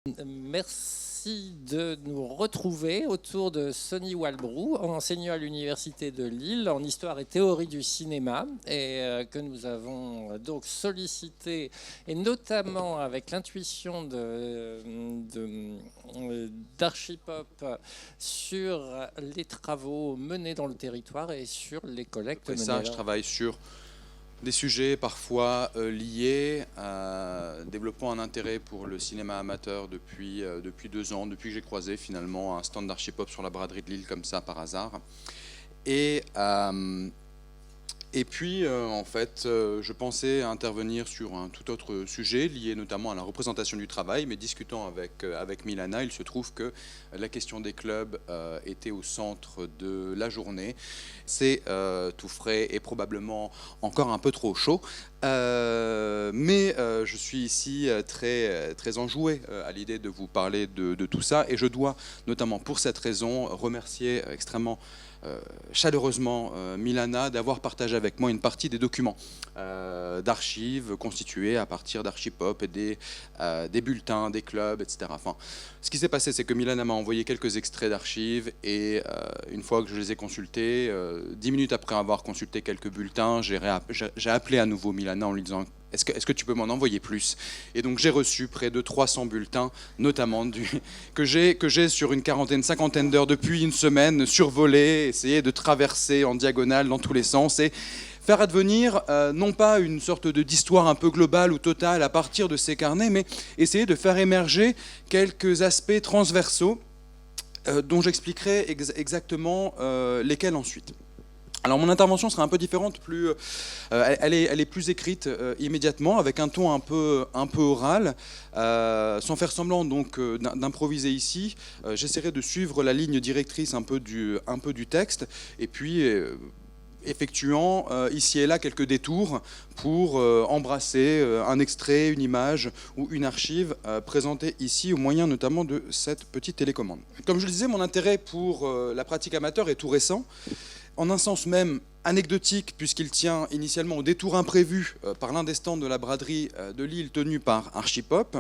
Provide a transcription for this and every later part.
Merci de nous retrouver autour de Sonny Walbrough, enseignant à l'Université de Lille en histoire et théorie du cinéma, et que nous avons donc sollicité, et notamment avec l'intuition d'Archipop sur les travaux menés dans le territoire et sur les collectes menées. Ça, je travaille sur des sujets parfois liés à développant un intérêt pour le cinéma amateur depuis 2 ans, depuis que j'ai croisé finalement un stand d'Archipop sur la braderie de Lille comme ça par hasard. Et puis, en fait, je pensais intervenir sur un tout autre sujet, lié notamment à la représentation du travail, mais discutant avec Milana, il se trouve que la question des clubs était au centre de la journée. C'est tout frais et probablement encore un peu trop chaud, mais je suis ici très enjoué à l'idée de vous parler de tout ça, et je dois, notamment pour cette raison, remercier extrêmement chaleureusement Milana d'avoir partagé avec moi une partie des documents d'archives constitués à partir d'Archipop et des bulletins, des clubs, etc. Enfin, ce qui s'est passé, c'est que Milana m'a envoyé quelques extraits d'archives, et une fois que je les ai consultés, 10 minutes après avoir consulté quelques bulletins, j'ai appelé à nouveau Milana en lui disant: est-ce que tu peux m'en envoyer plus? Et donc j'ai reçu près de 300 bulletins, notamment que j'ai sur une cinquantaine d'heures depuis une semaine, survolé, essayé de traverser en diagonale dans tous les sens, et faire advenir non pas une sorte d'histoire un peu globale ou totale à partir de ces carnets, mais essayer de faire émerger quelques aspects transversaux dont j'expliquerai exactement lesquels ensuite. Alors mon intervention sera un peu différente, elle est plus écrite immédiatement, avec un ton un peu oral, sans faire semblant donc d'improviser ici. J'essaierai de suivre la ligne directrice un peu du texte, et puis effectuant ici et là quelques détours pour embrasser un extrait, une image ou une archive présentée ici au moyen notamment de cette petite télécommande. Comme je le disais, mon intérêt pour la pratique amateur est tout récent, en un sens même anecdotique, puisqu'il tient initialement au détour imprévu par l'un des stands de la braderie de Lille tenu par Archipop.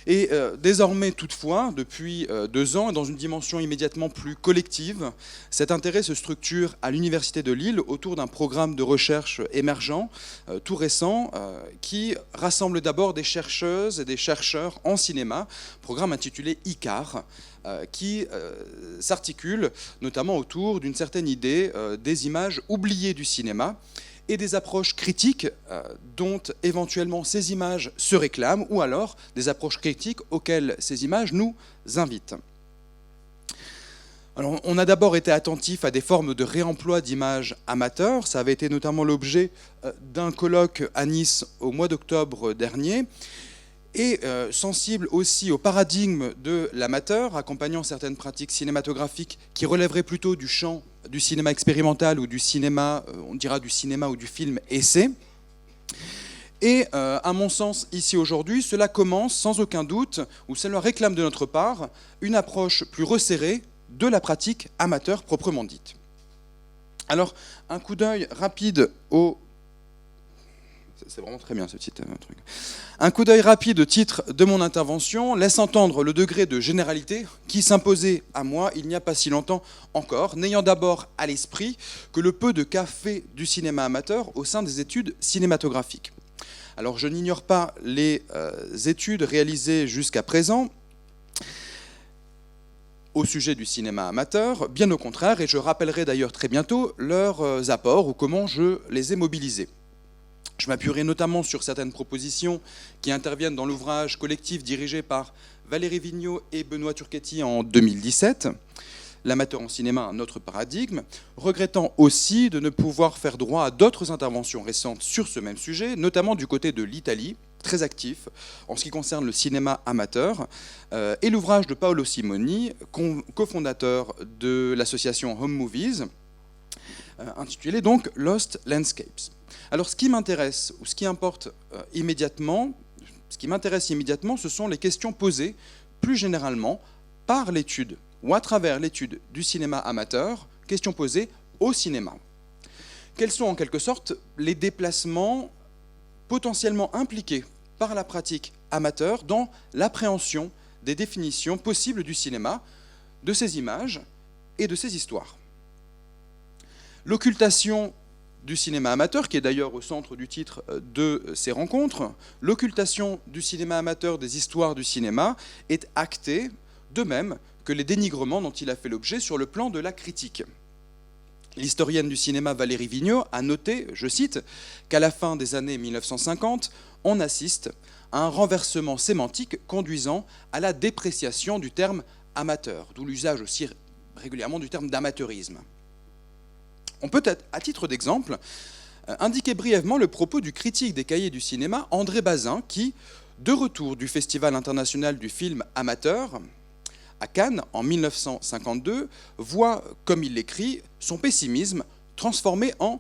Et désormais, toutefois, depuis 2 ans, et dans une dimension immédiatement plus collective, cet intérêt se structure à l'Université de Lille autour d'un programme de recherche émergent, tout récent, qui rassemble d'abord des chercheuses et des chercheurs en cinéma, programme intitulé ICAR, qui s'articule notamment autour d'une certaine idée des images oubliées du cinéma et des approches critiques dont éventuellement ces images se réclament, ou alors des approches critiques auxquelles ces images nous invitent. Alors, on a d'abord été attentif à des formes de réemploi d'images amateurs. Ça avait été notamment l'objet d'un colloque à Nice au mois d'octobre dernier, et sensible aussi au paradigme de l'amateur, accompagnant certaines pratiques cinématographiques qui relèveraient plutôt du champ du cinéma expérimental ou du cinéma, on dira du cinéma ou du film essai. Et à mon sens, ici aujourd'hui, cela commence sans aucun doute, ou cela réclame de notre part, une approche plus resserrée de la pratique amateur proprement dite. Alors, un coup d'œil rapide au... C'est vraiment très bien ce titre. Truc. Un coup d'œil rapide au titre de mon intervention laisse entendre le degré de généralité qui s'imposait à moi il n'y a pas si longtemps encore, n'ayant d'abord à l'esprit que le peu de cas fait du cinéma amateur au sein des études cinématographiques. Alors je n'ignore pas les études réalisées jusqu'à présent au sujet du cinéma amateur, bien au contraire, et je rappellerai d'ailleurs très bientôt leurs apports ou comment je les ai mobilisés. Je m'appuierai notamment sur certaines propositions qui interviennent dans l'ouvrage collectif dirigé par Valérie Vigneault et Benoît Turchetti en 2017, L'amateur en cinéma, un autre paradigme, regrettant aussi de ne pouvoir faire droit à d'autres interventions récentes sur ce même sujet, notamment du côté de l'Italie, très actif en ce qui concerne le cinéma amateur, et l'ouvrage de Paolo Simoni, cofondateur de l'association Home Movies, intitulé donc Lost Landscapes. Alors ce qui m'intéresse, ou ce qui importe immédiatement, ce sont les questions posées plus généralement par l'étude ou à travers l'étude du cinéma amateur, questions posées au cinéma. Quels sont en quelque sorte les déplacements potentiellement impliqués par la pratique amateur dans l'appréhension des définitions possibles du cinéma, de ses images et de ses histoires. L'occultation du cinéma amateur, qui est d'ailleurs au centre du titre de ces rencontres, l'occultation du cinéma amateur des histoires du cinéma est actée, de même que les dénigrements dont il a fait l'objet sur le plan de la critique. L'historienne du cinéma Valérie Vigneault a noté, je cite, qu'à la fin des années 1950, on assiste à un renversement sémantique conduisant à la dépréciation du terme amateur, d'où l'usage aussi régulièrement du terme d'amateurisme. On peut, à titre d'exemple, indiquer brièvement le propos du critique des cahiers du cinéma André Bazin, qui, de retour du Festival international du film amateur à Cannes en 1952, voit, comme il l'écrit, son scepticisme transformé en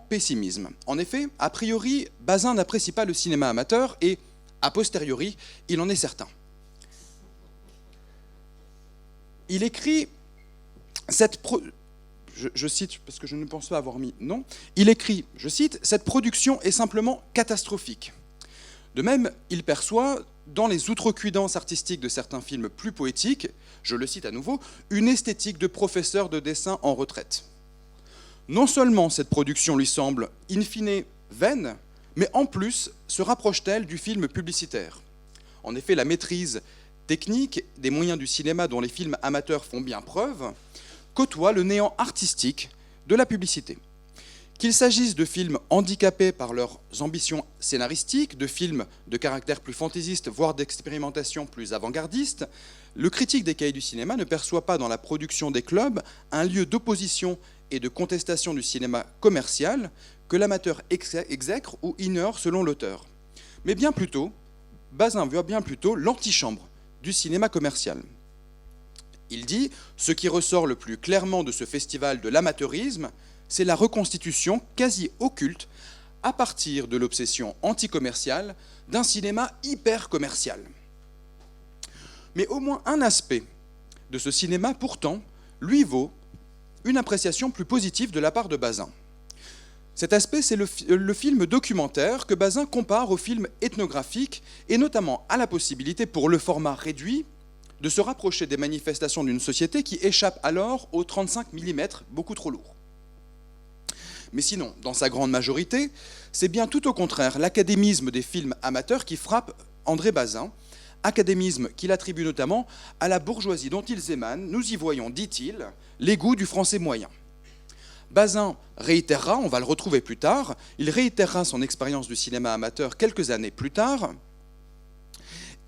pessimisme. En effet, a priori, Bazin n'apprécie pas le cinéma amateur et, a posteriori, il en est certain. Il écrit, je cite parce que je ne pense pas avoir mis non, il écrit, je cite, « Cette production est simplement catastrophique ». De même, il perçoit, dans les outrecuidances artistiques de certains films plus poétiques, je le cite à nouveau, une esthétique de professeur de dessin en retraite. Non seulement cette production lui semble in fine vaine, mais en plus se rapproche-t-elle du film publicitaire. En effet, la maîtrise technique des moyens du cinéma dont les films amateurs font bien preuve côtoie le néant artistique de la publicité. Qu'il s'agisse de films handicapés par leurs ambitions scénaristiques, de films de caractère plus fantaisiste, voire d'expérimentation plus avant-gardiste, le critique des cahiers du cinéma ne perçoit pas dans la production des clubs un lieu d'opposition et de contestation du cinéma commercial que l'amateur exècre ou ignore selon l'auteur. Mais bien plutôt, Bazin voit bien plutôt l'antichambre du cinéma commercial. Il dit « Ce qui ressort le plus clairement de ce festival de l'amateurisme, c'est la reconstitution quasi occulte, à partir de l'obsession anticommerciale, d'un cinéma hyper commercial. » Mais au moins un aspect de ce cinéma, pourtant, lui vaut une appréciation plus positive de la part de Bazin. Cet aspect, c'est le film documentaire que Bazin compare au film ethnographique, et notamment à la possibilité, pour le format réduit, de se rapprocher des manifestations d'une société qui échappe alors aux 35 mm, beaucoup trop lourd. Mais sinon, dans sa grande majorité, c'est bien tout au contraire l'académisme des films amateurs qui frappe André Bazin, académisme qu'il attribue notamment à la bourgeoisie dont ils émanent. Nous y voyons, dit-il, les goûts du français moyen. Bazin réitérera, on va le retrouver plus tard, il réitérera son expérience du cinéma amateur quelques années plus tard,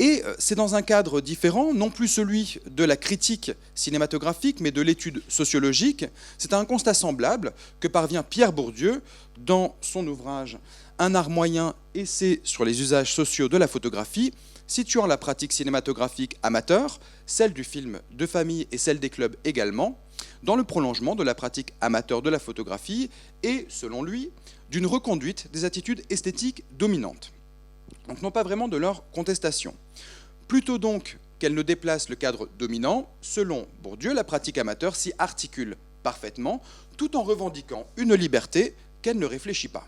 et c'est dans un cadre différent, non plus celui de la critique cinématographique, mais de l'étude sociologique. C'est à un constat semblable que parvient Pierre Bourdieu dans son ouvrage « Un art moyen, essai sur les usages sociaux de la photographie », situant la pratique cinématographique amateur, celle du film de famille et celle des clubs également, dans le prolongement de la pratique amateur de la photographie et, selon lui, d'une reconduite des attitudes esthétiques dominantes. Donc non pas vraiment de leur contestation. Plutôt donc qu'elle ne déplace le cadre dominant, selon Bourdieu, la pratique amateur s'y articule parfaitement, tout en revendiquant une liberté qu'elle ne réfléchit pas.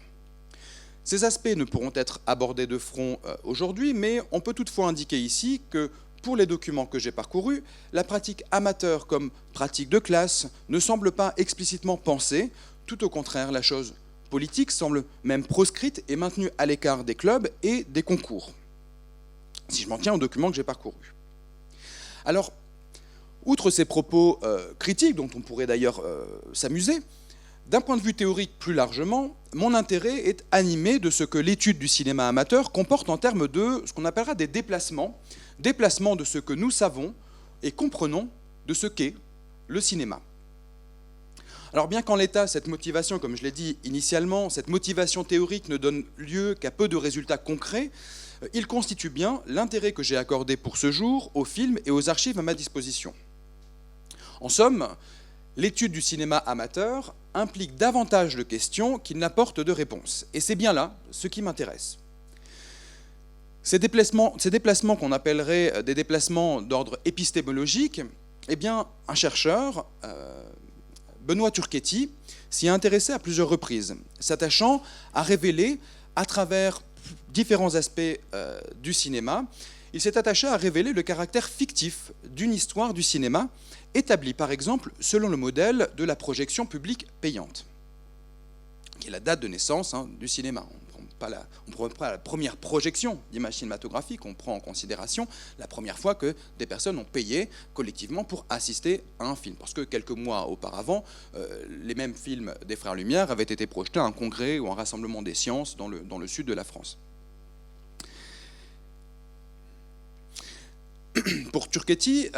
Ces aspects ne pourront être abordés de front aujourd'hui, mais on peut toutefois indiquer ici que, pour les documents que j'ai parcourus, la pratique amateur comme pratique de classe ne semble pas explicitement pensée, tout au contraire, la chose politique semble même proscrite et maintenue à l'écart des clubs et des concours, si je m'en tiens aux documents que j'ai parcourus. Alors, outre ces propos critiques, dont on pourrait d'ailleurs s'amuser, d'un point de vue théorique plus largement, mon intérêt est animé de ce que l'étude du cinéma amateur comporte en termes de ce qu'on appellera des déplacements de ce que nous savons et comprenons de ce qu'est le cinéma. Alors bien qu'en l'état, cette motivation, comme je l'ai dit initialement, cette motivation théorique ne donne lieu qu'à peu de résultats concrets, il constitue bien l'intérêt que j'ai accordé pour ce jour aux films et aux archives à ma disposition. En somme, l'étude du cinéma amateur implique davantage de questions qu'il n'apporte de réponses. Et c'est bien là ce qui m'intéresse. Ces déplacements qu'on appellerait des déplacements d'ordre épistémologique, eh bien, un chercheur, Benoît Turchetti, s'y est intéressé à plusieurs reprises, s'attachant à révéler, à travers différents aspects du cinéma, il s'est attaché à révéler le caractère fictif d'une histoire du cinéma, établie par exemple selon le modèle de la projection publique payante, qui est la date de naissance du cinéma. On ne prend pas la première projection d'image cinématographique, on prend en considération la première fois que des personnes ont payé collectivement pour assister à un film. Parce que quelques mois auparavant, les mêmes films des Frères Lumière avaient été projetés à un congrès ou un rassemblement des sciences dans le sud de la France. Pour Turchetti,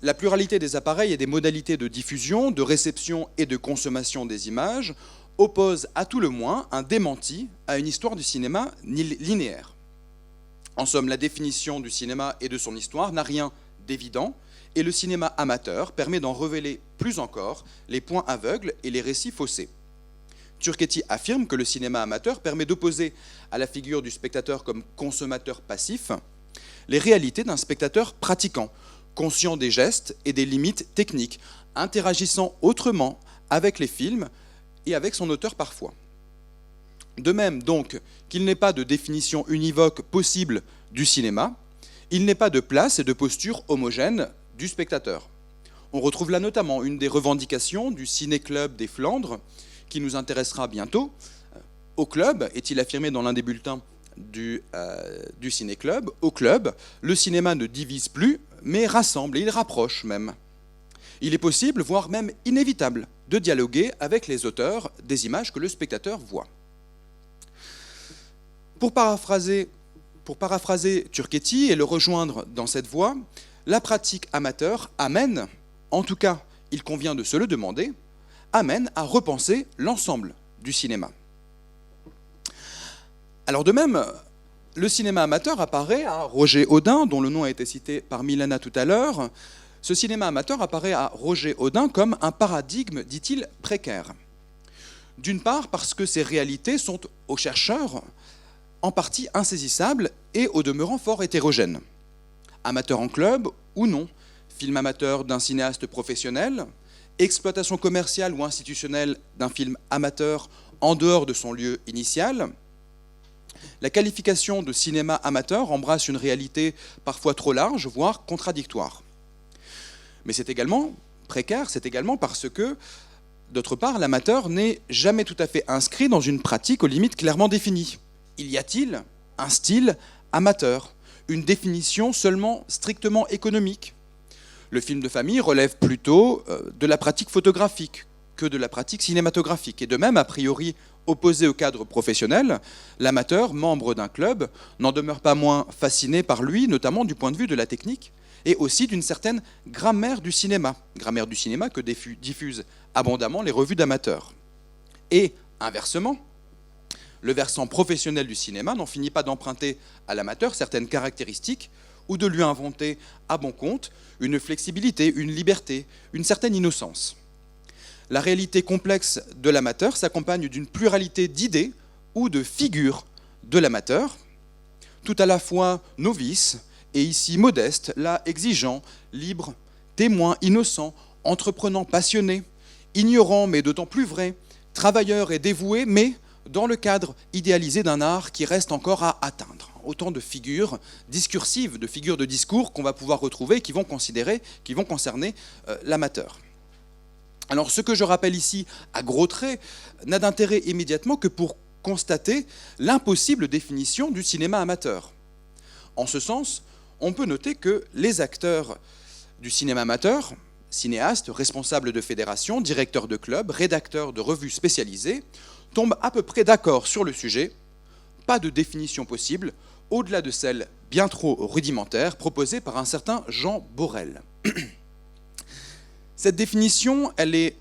la pluralité des appareils et des modalités de diffusion, de réception et de consommation des images oppose à tout le moins un démenti à une histoire du cinéma linéaire. En somme, la définition du cinéma et de son histoire n'a rien d'évident, et le cinéma amateur permet d'en révéler plus encore les points aveugles et les récits faussés. Turchetti affirme que le cinéma amateur permet d'opposer à la figure du spectateur comme consommateur passif les réalités d'un spectateur pratiquant, conscient des gestes et des limites techniques, interagissant autrement avec les films et avec son auteur parfois. De même donc qu'il n'est pas de définition univoque possible du cinéma, il n'est pas de place et de posture homogène du spectateur. On retrouve là notamment une des revendications du Ciné-Club des Flandres, qui nous intéressera bientôt. Au club, est-il affirmé dans l'un des bulletins du Ciné-Club, au club, le cinéma ne divise plus, mais rassemble et il rapproche même. Il est possible, voire même inévitable, de dialoguer avec les auteurs des images que le spectateur voit. Pour paraphraser Turchetti et le rejoindre dans cette voie, la pratique amateur amène, en tout cas il convient de se le demander, amène à repenser l'ensemble du cinéma. Alors de même, le cinéma amateur apparaît à Roger Audin, dont le nom a été cité par Milana tout à l'heure. Ce cinéma amateur apparaît à Roger Audin comme un paradigme, dit-il, précaire. D'une part parce que ces réalités sont, aux chercheurs, en partie insaisissables et au demeurant fort hétérogènes. Amateur en club ou non, film amateur d'un cinéaste professionnel, exploitation commerciale ou institutionnelle d'un film amateur en dehors de son lieu initial. La qualification de cinéma amateur embrasse une réalité parfois trop large, voire contradictoire. Mais c'est également précaire, c'est également parce que, d'autre part, l'amateur n'est jamais tout à fait inscrit dans une pratique aux limites clairement définies. Y a-t-il un style amateur, une définition seulement strictement économique? Le film de famille relève plutôt de la pratique photographique que de la pratique cinématographique. Et de même, a priori opposé au cadre professionnel, l'amateur, membre d'un club, n'en demeure pas moins fasciné par lui, notamment du point de vue de la technique, et aussi d'une certaine grammaire du cinéma que diffusent abondamment les revues d'amateurs. Et inversement, le versant professionnel du cinéma n'en finit pas d'emprunter à l'amateur certaines caractéristiques ou de lui inventer à bon compte une flexibilité, une liberté, une certaine innocence. La réalité complexe de l'amateur s'accompagne d'une pluralité d'idées ou de figures de l'amateur, tout à la fois novice et ici modeste, là exigeant, libre, témoin, innocent, entreprenant, passionné, ignorant mais d'autant plus vrai, travailleur et dévoué, mais dans le cadre idéalisé d'un art qui reste encore à atteindre. Autant de figures discursives, de figures de discours qu'on va pouvoir retrouver et qui vont concerner l'amateur. Alors ce que je rappelle ici à gros traits n'a d'intérêt immédiatement que pour constater l'impossible définition du cinéma amateur. En ce sens, on peut noter que les acteurs du cinéma amateur, cinéastes, responsables de fédérations, directeurs de clubs, rédacteurs de revues spécialisées, tombent à peu près d'accord sur le sujet. Pas de définition possible, au-delà de celle bien trop rudimentaire proposée par un certain Jean Borel. Cette définition, elle est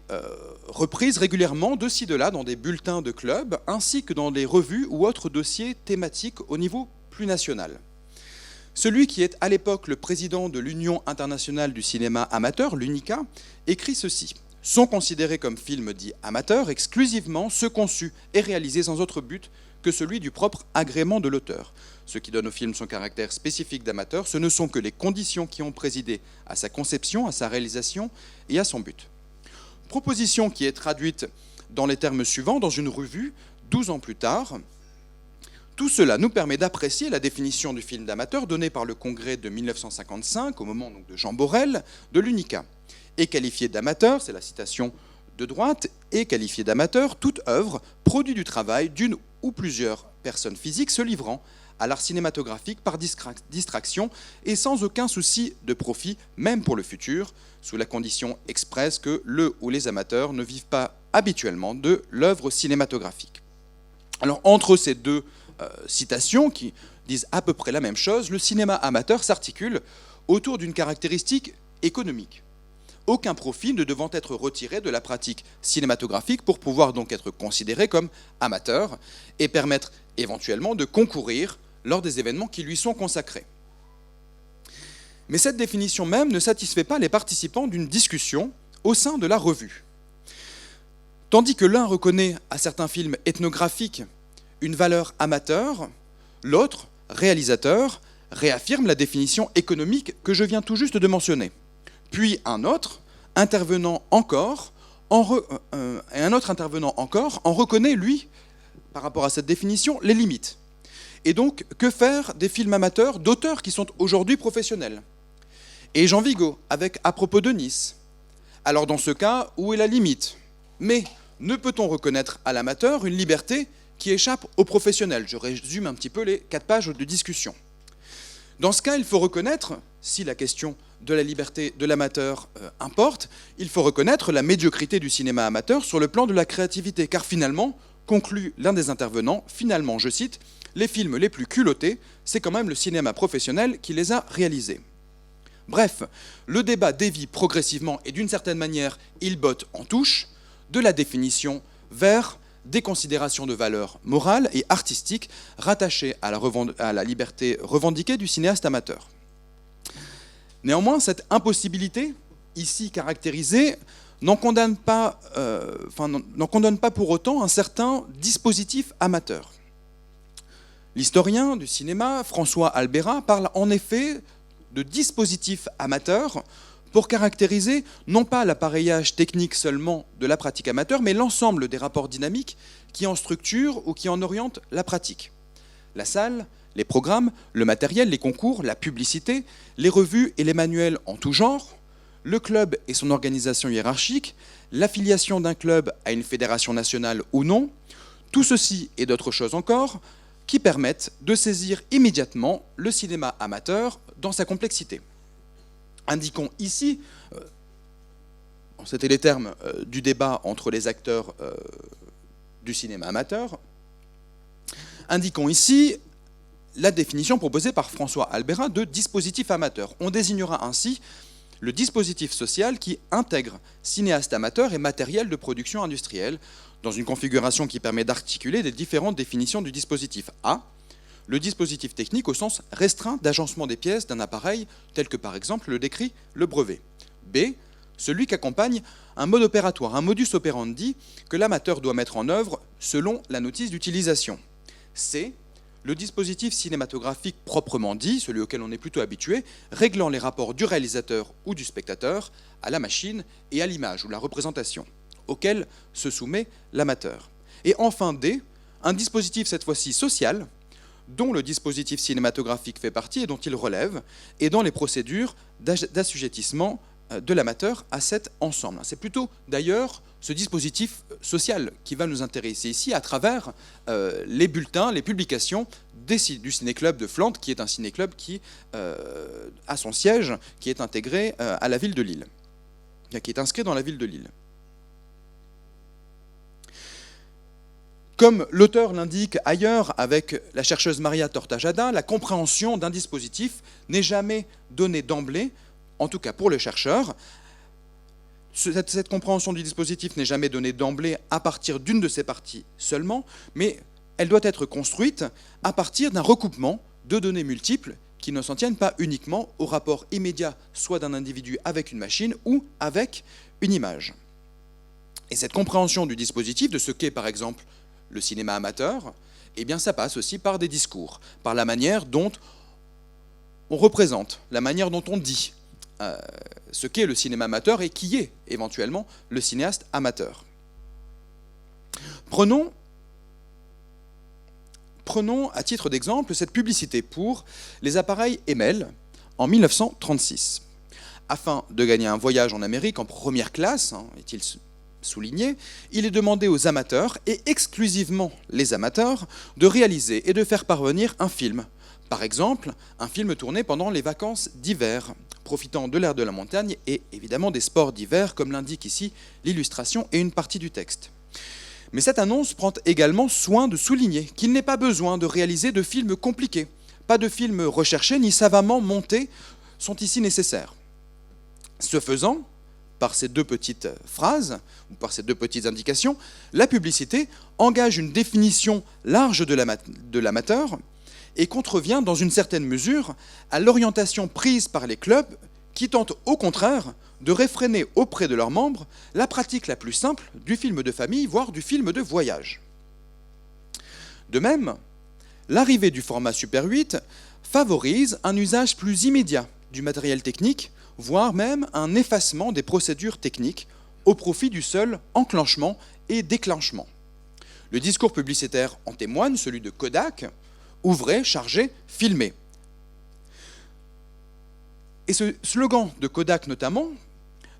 reprise régulièrement de ci de là dans des bulletins de clubs, ainsi que dans des revues ou autres dossiers thématiques au niveau plus national. Celui qui est à l'époque le président de l'Union internationale du cinéma amateur, l'UNICA, écrit ceci. Sont considérés comme films dits amateurs exclusivement ceux conçus et réalisés sans autre but que celui du propre agrément de l'auteur. Ce qui donne au film son caractère spécifique d'amateur, ce ne sont que les conditions qui ont présidé à sa conception, à sa réalisation et à son but. Proposition qui est traduite dans les termes suivants dans une revue 12 ans plus tard. Tout cela nous permet d'apprécier la définition du film d'amateur donnée par le Congrès de 1955, au moment donc, de Jean Borel, de l'UNICA. Et qualifié d'amateur, c'est la citation de droite, est qualifié d'amateur toute œuvre, produit du travail d'une ou plusieurs personnes physiques se livrant à l'art cinématographique par distraction et sans aucun souci de profit, même pour le futur, sous la condition expresse que le ou les amateurs ne vivent pas habituellement de l'œuvre cinématographique. Alors, entre ces deux citations qui disent à peu près la même chose, le cinéma amateur s'articule autour d'une caractéristique économique. Aucun profit ne devant être retiré de la pratique cinématographique pour pouvoir donc être considéré comme amateur et permettre éventuellement de concourir lors des événements qui lui sont consacrés. Mais cette définition même ne satisfait pas les participants d'une discussion au sein de la revue. Tandis que l'un reconnaît à certains films ethnographiques une valeur amateur, l'autre, réalisateur, réaffirme la définition économique que je viens tout juste de mentionner. Puis un autre intervenant encore en reconnaît, lui, par rapport à cette définition, les limites. Et donc, que faire des films amateurs d'auteurs qui sont aujourd'hui professionnels? Et Jean Vigo, avec À propos de Nice. Alors dans ce cas, où est la limite? Mais ne peut-on reconnaître à l'amateur une liberté qui échappe aux professionnels? Je résume un petit peu les 4 pages de discussion. Dans ce cas, il faut reconnaître, si la question de la liberté de l'amateur importe, il faut reconnaître la médiocrité du cinéma amateur sur le plan de la créativité, car finalement, conclut l'un des intervenants, finalement, je cite, « les films les plus culottés, c'est quand même le cinéma professionnel qui les a réalisés ». Bref, le débat dévie progressivement et d'une certaine manière, il botte en touche, de la définition vers des considérations de valeur morale et artistique rattachées à la liberté revendiquée du cinéaste amateur. Néanmoins, cette impossibilité, ici caractérisée, n'en condamne pas pour autant un certain dispositif amateur. L'historien du cinéma, François Albera, parle en effet de dispositif amateur pour caractériser non pas l'appareillage technique seulement de la pratique amateur, mais l'ensemble des rapports dynamiques qui en structurent ou qui en orientent la pratique. La salle, les programmes, le matériel, les concours, la publicité, les revues et les manuels en tout genre, le club et son organisation hiérarchique, l'affiliation d'un club à une fédération nationale ou non, tout ceci et d'autres choses encore qui permettent de saisir immédiatement le cinéma amateur dans sa complexité. Indiquons ici, c'était les termes du débat entre les acteurs du cinéma amateur, indiquons ici la définition proposée par François Albera de dispositif amateur. On désignera ainsi le dispositif social qui intègre cinéastes amateurs et matériel de production industrielle dans une configuration qui permet d'articuler les différentes définitions du dispositif. A, le dispositif technique au sens restreint d'agencement des pièces d'un appareil, tel que par exemple le décrit le brevet. B, celui qu'accompagne un mode opératoire, un modus operandi que l'amateur doit mettre en œuvre selon la notice d'utilisation. C, le dispositif cinématographique proprement dit, celui auquel on est plutôt habitué, réglant les rapports du réalisateur ou du spectateur à la machine et à l'image ou la représentation, auquel se soumet l'amateur. Et enfin D, un dispositif cette fois-ci social, dont le dispositif cinématographique fait partie et dont il relève, et dans les procédures d'assujettissement de l'amateur à cet ensemble. C'est plutôt d'ailleurs ce dispositif social qui va nous intéresser ici à travers les bulletins, les publications du Ciné-Club de Flandre, qui est un ciné-club qui a son siège, qui est intégré à la ville de Lille, qui est inscrit dans la ville de Lille. Comme l'auteur l'indique ailleurs avec la chercheuse Maria Tortajada, la compréhension d'un dispositif n'est jamais donnée d'emblée, en tout cas pour le chercheur. Cette compréhension du dispositif n'est jamais donnée d'emblée à partir d'une de ses parties seulement, mais elle doit être construite à partir d'un recoupement de données multiples qui ne s'en tiennent pas uniquement au rapport immédiat soit d'un individu avec une machine ou avec une image. Et cette compréhension du dispositif, de ce qu'est par exemple le cinéma amateur, eh bien ça passe aussi par des discours, par la manière dont on représente, la manière dont on dit ce qu'est le cinéma amateur et qui est éventuellement le cinéaste amateur. Prenons Prenons à titre d'exemple cette publicité pour les appareils Emel en 1936. Afin de gagner un voyage en Amérique en première classe, est-il souligné, il est demandé aux amateurs, et exclusivement les amateurs, de réaliser et de faire parvenir un film. Par exemple, un film tourné pendant les vacances d'hiver, profitant de l'air de la montagne et évidemment des sports d'hiver, comme l'indique ici l'illustration et une partie du texte. Mais cette annonce prend également soin de souligner qu'il n'est pas besoin de réaliser de films compliqués. Pas de films recherchés ni savamment montés sont ici nécessaires. Ce faisant, par ces deux petites phrases, ou par ces deux petites indications, la publicité engage une définition large de l'amateur et contrevient dans une certaine mesure à l'orientation prise par les clubs qui tentent au contraire de réfréner auprès de leurs membres la pratique la plus simple du film de famille, voire du film de voyage. De même, l'arrivée du format Super 8 favorise un usage plus immédiat du matériel technique, voire même un effacement des procédures techniques au profit du seul enclenchement et déclenchement. Le discours publicitaire en témoigne, celui de Kodak, ouvrez, chargez, filmez. Et ce slogan de Kodak notamment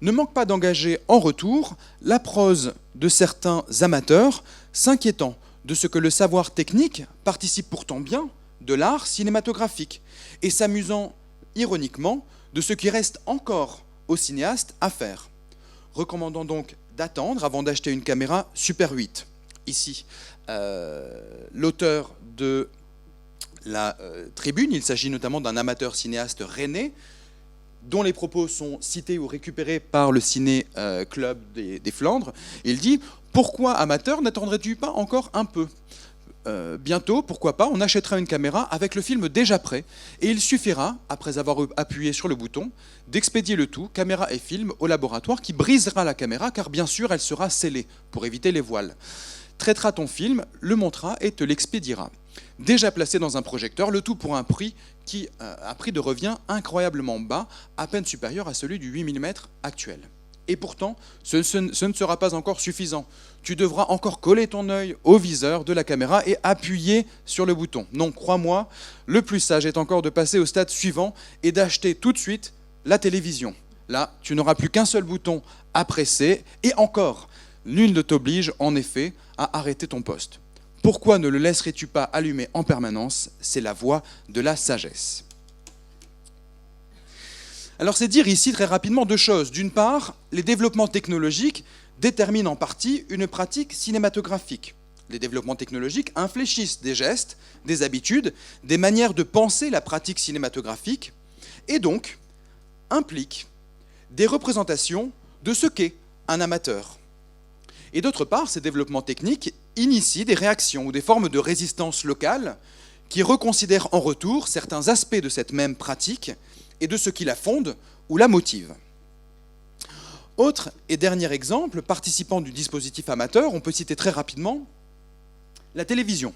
ne manque pas d'engager en retour la prose de certains amateurs s'inquiétant de ce que le savoir technique participe pourtant bien de l'art cinématographique et s'amusant ironiquement de ce qui reste encore aux cinéastes à faire. Recommandant donc d'attendre avant d'acheter une caméra Super 8. Ici, l'auteur de la tribune, il s'agit notamment d'un amateur cinéaste rennais, dont les propos sont cités ou récupérés par le Ciné-Club des Flandres. Il dit « Pourquoi, amateur, n'attendrais-tu pas encore un peu ? Bientôt, pourquoi pas, on achètera une caméra avec le film déjà prêt, et il suffira, après avoir appuyé sur le bouton, d'expédier le tout, caméra et film, au laboratoire qui brisera la caméra, car bien sûr, elle sera scellée, pour éviter les voiles. Traitera ton film, le montrera et te l'expédiera. Déjà placé dans un projecteur, le tout pour un prix de revient incroyablement bas, à peine supérieur à celui du 8 mm actuel. Et pourtant, ce ne sera pas encore suffisant. Tu devras encore coller ton œil au viseur de la caméra et appuyer sur le bouton. Non, crois-moi, le plus sage est encore de passer au stade suivant et d'acheter tout de suite la télévision. Là, tu n'auras plus qu'un seul bouton à presser, et encore, nul ne t'oblige en effet à arrêter ton poste. Pourquoi ne le laisserais-tu pas allumer en permanence? C'est la voie de la sagesse. Alors c'est dire ici très rapidement deux choses. D'une part, les développements technologiques déterminent en partie une pratique cinématographique. Les développements technologiques infléchissent des gestes, des habitudes, des manières de penser la pratique cinématographique, et donc impliquent des représentations de ce qu'est un amateur. Et d'autre part, ces développements techniques initient des réactions ou des formes de résistance locale qui reconsidèrent en retour certains aspects de cette même pratique et de ce qui la fonde ou la motive. Autre et dernier exemple, participant du dispositif amateur, on peut citer très rapidement la télévision.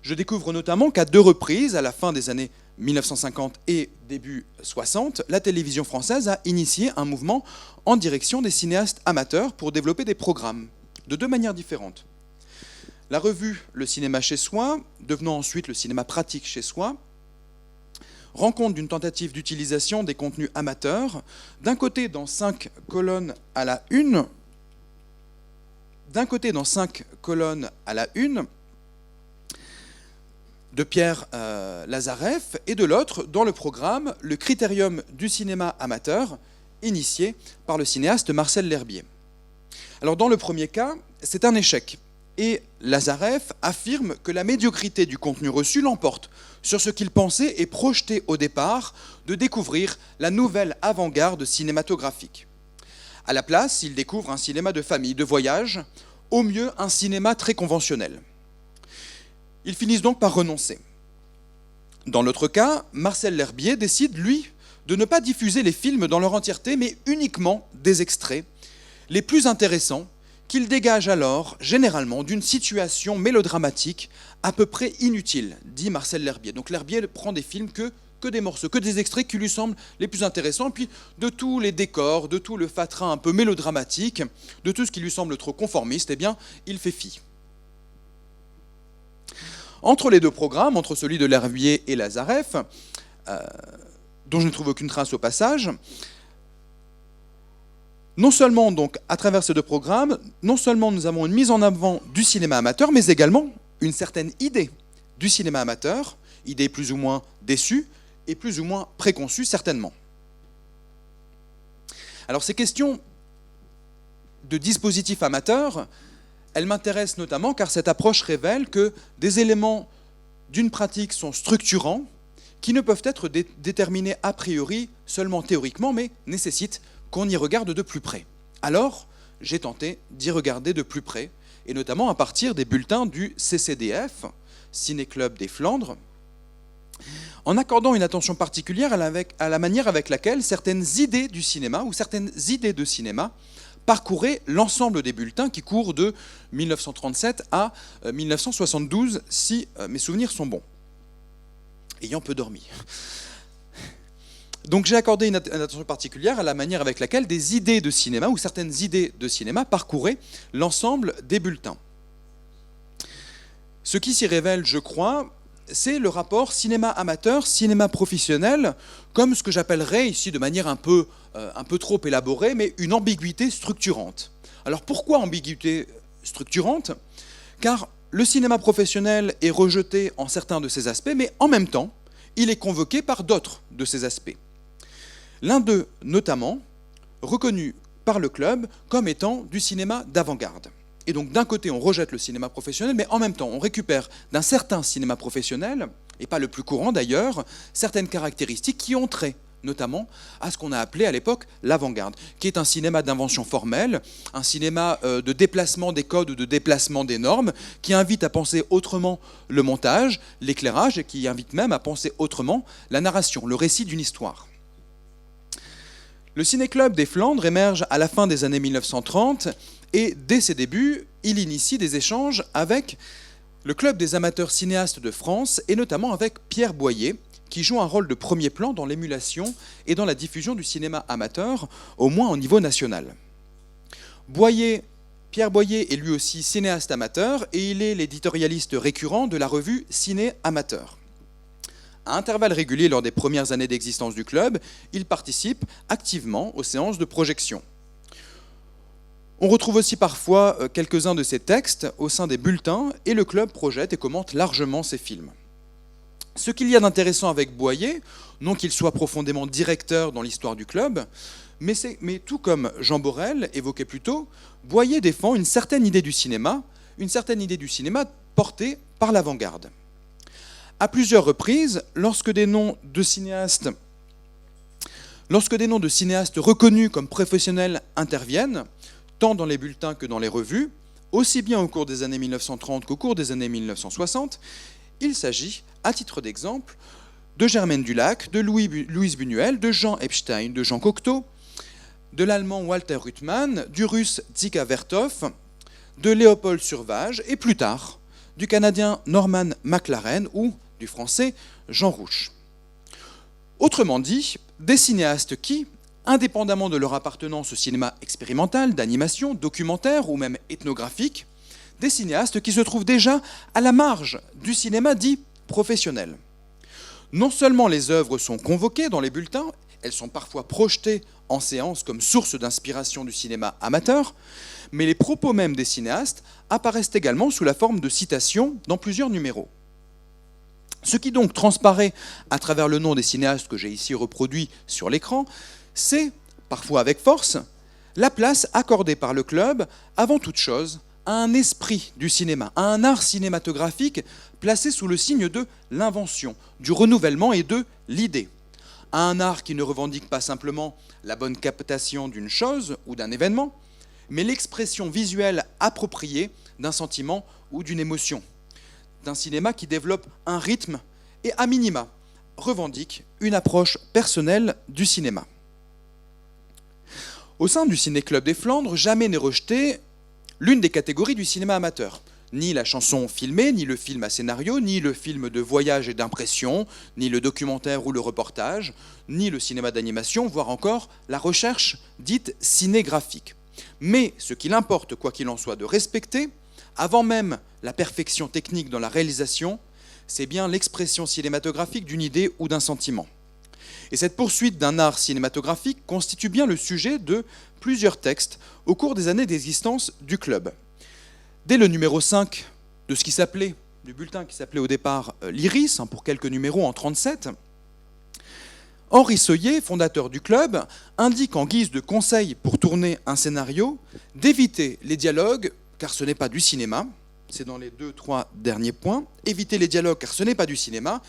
Je découvre notamment qu'à deux reprises, à la fin des années 1950 et début 60, la télévision française a initié un mouvement en direction des cinéastes amateurs pour développer des programmes, de deux manières différentes. La revue Le cinéma chez soi, devenant ensuite le cinéma pratique chez soi, rend compte d'une tentative d'utilisation des contenus amateurs, d'un côté dans 5 colonnes à la une, de Pierre Lazareff, et de l'autre dans le programme Le Critérium du cinéma amateur, initié par le cinéaste Marcel L'Herbier. Alors dans le premier cas, c'est un échec, et Lazareff affirme que la médiocrité du contenu reçu l'emporte sur ce qu'il pensait et projetait au départ de découvrir la nouvelle avant-garde cinématographique. À la place, il découvre un cinéma de famille, de voyage, au mieux un cinéma très conventionnel. Ils finissent donc par renoncer. Dans l'autre cas, Marcel L'Herbier décide, lui, de ne pas diffuser les films dans leur entièreté, mais uniquement des extraits, les plus intéressants, qu'il dégage alors généralement d'une situation mélodramatique à peu près inutile, dit Marcel L'Herbier. Donc L'Herbier prend des films que des morceaux, que des extraits qui lui semblent les plus intéressants, et puis de tous les décors, de tout le fatras un peu mélodramatique, de tout ce qui lui semble trop conformiste, eh bien, il fait fi. Entre les deux programmes, entre celui de l'Herbier et Lazareff, dont je ne trouve aucune trace au passage, non seulement, donc, à travers ces deux programmes, non seulement nous avons une mise en avant du cinéma amateur, mais également une certaine idée du cinéma amateur, idée plus ou moins déçue et plus ou moins préconçue, certainement. Alors, ces questions de dispositifs amateurs, elles m'intéressent notamment car cette approche révèle que des éléments d'une pratique sont structurants, qui ne peuvent être déterminés a priori seulement théoriquement, mais nécessitent qu'on y regarde de plus près. Alors, j'ai tenté d'y regarder de plus près, et notamment à partir des bulletins du CCDF, Ciné-Club des Flandres, en accordant une attention particulière à la manière avec laquelle certaines idées du cinéma, ou certaines idées de cinéma, parcouraient l'ensemble des bulletins qui courent de 1937 à 1972, si mes souvenirs sont bons, ayant peu dormi. Donc j'ai accordé une attention particulière à la manière avec laquelle des idées de cinéma, ou certaines idées de cinéma, parcouraient l'ensemble des bulletins. Ce qui s'y révèle, je crois, c'est le rapport cinéma amateur, cinéma professionnel, comme ce que j'appellerais ici de manière un peu trop élaborée, mais une ambiguïté structurante. Alors pourquoi ambiguïté structurante? Car le cinéma professionnel est rejeté en certains de ses aspects, mais en même temps, il est convoqué par d'autres de ses aspects. L'un d'eux, notamment, reconnu par le club comme étant du cinéma d'avant-garde. Et donc d'un côté, on rejette le cinéma professionnel, mais en même temps, on récupère d'un certain cinéma professionnel, et pas le plus courant d'ailleurs, certaines caractéristiques qui ont trait, notamment, à ce qu'on a appelé à l'époque l'avant-garde, qui est un cinéma d'invention formelle, un cinéma de déplacement des codes ou de déplacement des normes, qui invite à penser autrement le montage, l'éclairage, et qui invite même à penser autrement la narration, le récit d'une histoire. Le Ciné-Club des Flandres émerge à la fin des années 1930 et dès ses débuts, il initie des échanges avec le Club des amateurs cinéastes de France et notamment avec Pierre Boyer, qui joue un rôle de premier plan dans l'émulation et dans la diffusion du cinéma amateur, au moins au niveau national. Pierre Boyer est lui aussi cinéaste amateur et il est l'éditorialiste récurrent de la revue Ciné Amateur. À intervalles réguliers lors des premières années d'existence du club, il participe activement aux séances de projection. On retrouve aussi parfois quelques-uns de ses textes au sein des bulletins et le club projette et commente largement ses films. Ce qu'il y a d'intéressant avec Boyer, non qu'il soit profondément directeur dans l'histoire du club, mais tout comme Jean Borel évoquait plus tôt, Boyer défend une certaine idée du cinéma portée par l'avant-garde. À plusieurs reprises, lorsque des noms de cinéastes reconnus comme professionnels interviennent, tant dans les bulletins que dans les revues, aussi bien au cours des années 1930 qu'au cours des années 1960, il s'agit, à titre d'exemple, de Germaine Dulac, de Louise Buñuel, de Jean Epstein, de Jean Cocteau, de l'allemand Walter Ruttmann, du russe Dzika Vertov, de Léopold Survage et plus tard, du Canadien Norman McLaren ou du Français Jean Rouch. Autrement dit, des cinéastes qui, indépendamment de leur appartenance au cinéma expérimental, d'animation, documentaire ou même ethnographique, des cinéastes qui se trouvent déjà à la marge du cinéma dit professionnel. Non seulement les œuvres sont convoquées dans les bulletins, elles sont parfois projetées en séance comme source d'inspiration du cinéma amateur, mais les propos même des cinéastes apparaissent également sous la forme de citations dans plusieurs numéros. Ce qui donc transparaît à travers le nom des cinéastes que j'ai ici reproduit sur l'écran, c'est, parfois avec force, la place accordée par le club, avant toute chose, à un esprit du cinéma, à un art cinématographique placé sous le signe de l'invention, du renouvellement et de l'idée. À un art qui ne revendique pas simplement la bonne captation d'une chose ou d'un événement, mais l'expression visuelle appropriée d'un sentiment ou d'une émotion. D'un cinéma qui développe un rythme et, à minima, revendique une approche personnelle du cinéma. Au sein du Ciné-Club des Flandres, jamais n'est rejetée l'une des catégories du cinéma amateur. Ni la chanson filmée, ni le film à scénario, ni le film de voyage et d'impression, ni le documentaire ou le reportage, ni le cinéma d'animation, voire encore la recherche dite cinégraphique. Mais ce qu'il importe, quoi qu'il en soit, de respecter, avant même la perfection technique dans la réalisation, c'est bien l'expression cinématographique d'une idée ou d'un sentiment. Et cette poursuite d'un art cinématographique constitue bien le sujet de plusieurs textes au cours des années d'existence du club. Dès le numéro 5 de ce qui s'appelait, du bulletin qui s'appelait au départ l'Iris, pour quelques numéros en 37, Henri Soyer, fondateur du club, indique en guise de conseil pour tourner un scénario d'éviter les dialogues, car ce n'est pas du cinéma. C'est dans les 2-3 derniers points. Éviter les dialogues, car ce n'est pas du cinéma.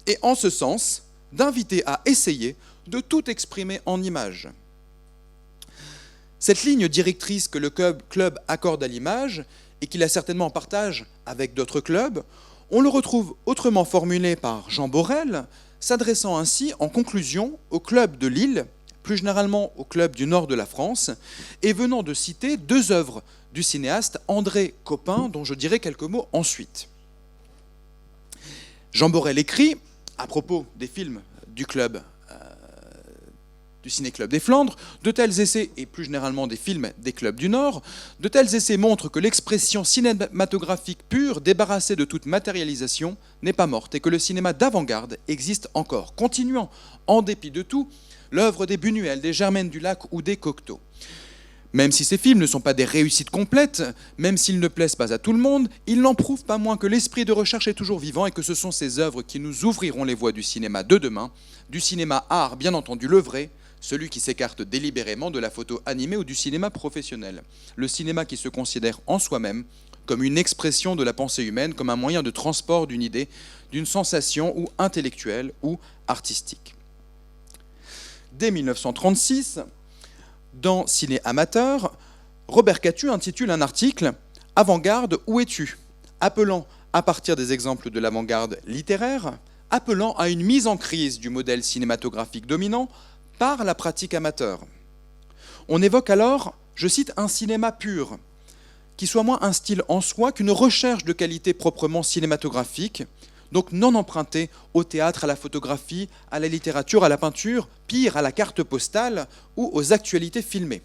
Et en ce sens, d'inviter à essayer de tout exprimer en images. Cette ligne directrice que le club accorde à l'image, et qu'il a certainement en partage avec d'autres clubs, on le retrouve autrement formulé par Jean Borel, s'adressant ainsi en conclusion au club de Lille, plus généralement au club du nord de la France, et venant de citer 2 œuvres du cinéaste André Copin, dont je dirai quelques mots ensuite. Jean Borel écrit, à propos des films du club, du Ciné-Club des Flandres, de tels essais, et plus généralement des films des clubs du Nord, de tels essais montrent que l'expression cinématographique pure, débarrassée de toute matérialisation, n'est pas morte, et que le cinéma d'avant-garde existe encore, continuant, en dépit de tout, l'œuvre des Buñuel, des Germaine Dulac ou des Cocteau. Même si ces films ne sont pas des réussites complètes, même s'ils ne plaisent pas à tout le monde, ils n'en prouvent pas moins que l'esprit de recherche est toujours vivant et que ce sont ces œuvres qui nous ouvriront les voies du cinéma de demain, du cinéma art, bien entendu le vrai, celui qui s'écarte délibérément de la photo animée ou du cinéma professionnel. Le cinéma qui se considère en soi-même comme une expression de la pensée humaine, comme un moyen de transport d'une idée, d'une sensation ou intellectuelle ou artistique. Dès 1936, dans Ciné Amateur, Robert Catu intitule un article « Avant-garde, où es-tu ?», appelant, à partir des exemples de l'avant-garde littéraire, appelant à une mise en crise du modèle cinématographique dominant par la pratique amateur. On évoque alors, je cite, un cinéma pur, qui soit moins un style en soi qu'une recherche de qualité proprement cinématographique, donc non empruntée au théâtre, à la photographie, à la littérature, à la peinture, pire, à la carte postale ou aux actualités filmées.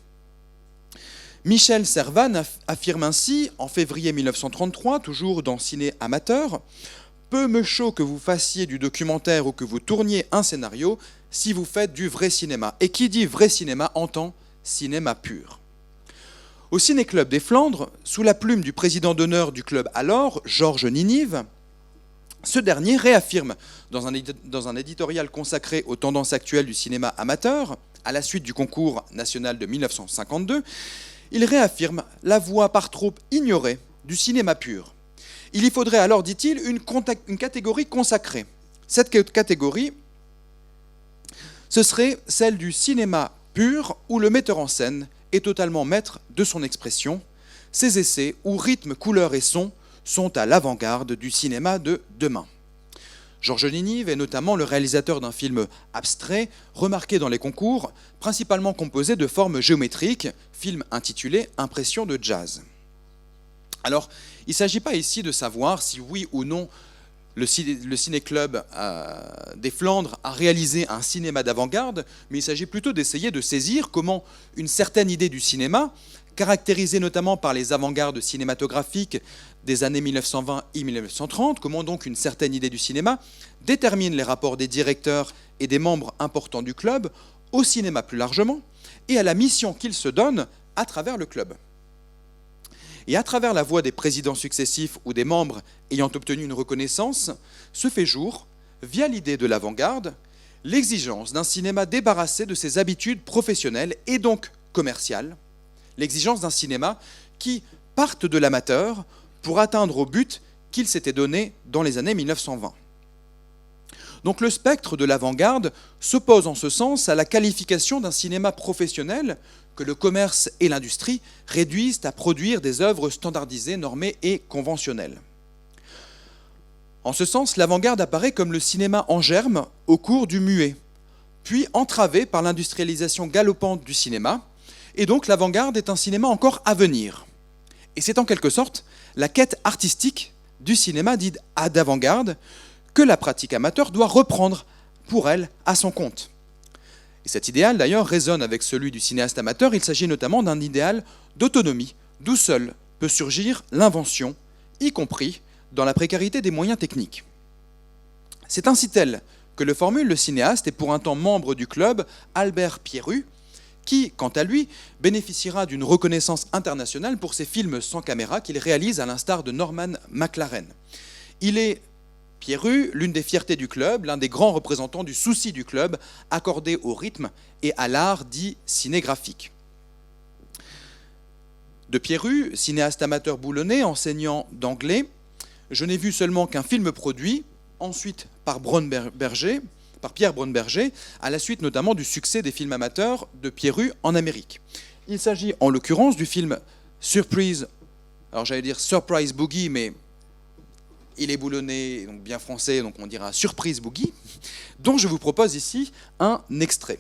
Michel Servan affirme ainsi, en février 1933, toujours dans Ciné Amateur, « Peu me chaud que vous fassiez du documentaire ou que vous tourniez un scénario si vous faites du vrai cinéma. » Et qui dit vrai cinéma entend cinéma pur. Au Ciné-Club des Flandres, sous la plume du président d'honneur du club alors, Georges Ninive, ce dernier réaffirme, dans un éditorial consacré aux tendances actuelles du cinéma amateur, à la suite du concours national de 1952, il réaffirme la voie par trop ignorée du cinéma pur. Il y faudrait alors, dit-il, une catégorie consacrée. Cette catégorie, ce serait celle du cinéma pur, où le metteur en scène est totalement maître de son expression. Ses essais, où rythme, couleur et son, sont à l'avant-garde du cinéma de demain. Georges Ninive est notamment le réalisateur d'un film abstrait, remarqué dans les concours, principalement composé de formes géométriques, film intitulé « Impression de jazz ». Alors, il ne s'agit pas ici de savoir si oui ou non le Ciné-Club des Flandres a réalisé un cinéma d'avant-garde, mais il s'agit plutôt d'essayer de saisir comment une certaine idée du cinéma, caractérisée notamment par les avant-gardes cinématographiques des années 1920 et 1930, comment donc une certaine idée du cinéma détermine les rapports des directeurs et des membres importants du club au cinéma plus largement, et à la mission qu'ils se donnent à travers le club. Et à travers la voix des présidents successifs ou des membres ayant obtenu une reconnaissance, se fait jour, via l'idée de l'avant-garde, l'exigence d'un cinéma débarrassé de ses habitudes professionnelles et donc commerciales, l'exigence d'un cinéma qui parte de l'amateur pour atteindre au but qu'il s'était donné dans les années 1920. Donc le spectre de l'avant-garde s'oppose en ce sens à la qualification d'un cinéma professionnel que le commerce et l'industrie réduisent à produire des œuvres standardisées, normées et conventionnelles. En ce sens, l'avant-garde apparaît comme le cinéma en germe au cours du muet, puis entravé par l'industrialisation galopante du cinéma, et donc l'avant-garde est un cinéma encore à venir. Et c'est en quelque sorte la quête artistique du cinéma dit d'avant-garde que la pratique amateur doit reprendre pour elle à son compte. Et cet idéal d'ailleurs résonne avec celui du cinéaste amateur, il s'agit notamment d'un idéal d'autonomie, d'où seul peut surgir l'invention, y compris dans la précarité des moyens techniques. C'est ainsi tel que le formule le cinéaste et pour un temps membre du club Albert Pierru, qui, quant à lui, bénéficiera d'une reconnaissance internationale pour ses films sans caméra qu'il réalise à l'instar de Norman McLaren. Il est, Pierru, l'une des fiertés du club, l'un des grands représentants du souci du club accordé au rythme et à l'art dit cinégraphique. De Pierru, cinéaste amateur boulonnais, enseignant d'anglais, je n'ai vu seulement qu'un film produit, ensuite par Pierre Braunberger, à la suite notamment du succès des films amateurs de Pierru en Amérique. Il s'agit en l'occurrence du film Surprise, alors j'allais dire Surprise Boogie, mais il est boulonnais, donc bien français, donc on dira Surprise Boogie, dont je vous propose ici un extrait.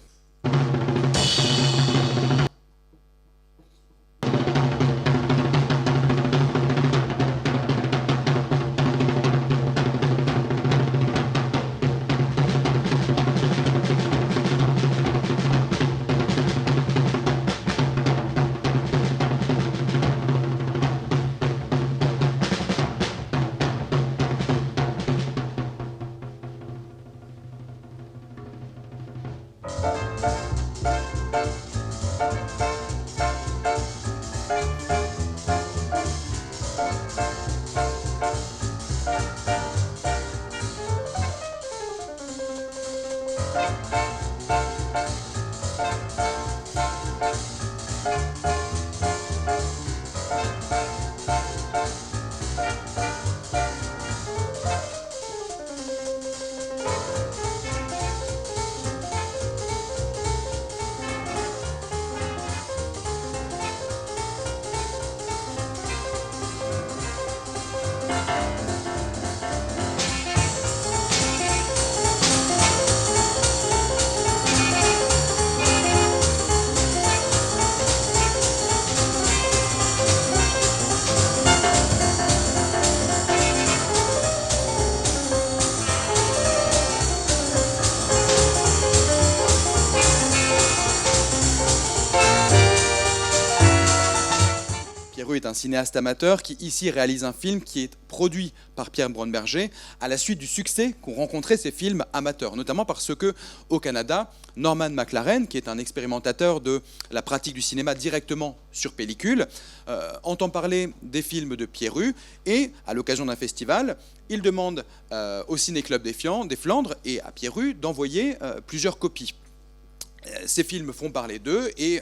Est un cinéaste amateur qui ici réalise un film qui est produit par Pierre Braunberger à la suite du succès qu'ont rencontré ces films amateurs, notamment parce que au Canada, Norman McLaren, qui est un expérimentateur de la pratique du cinéma directement sur pellicule, entend parler des films de Pierru et à l'occasion d'un festival, il demande au Ciné-Club des Flandres et à Pierru d'envoyer plusieurs copies. Ces films font parler d'eux et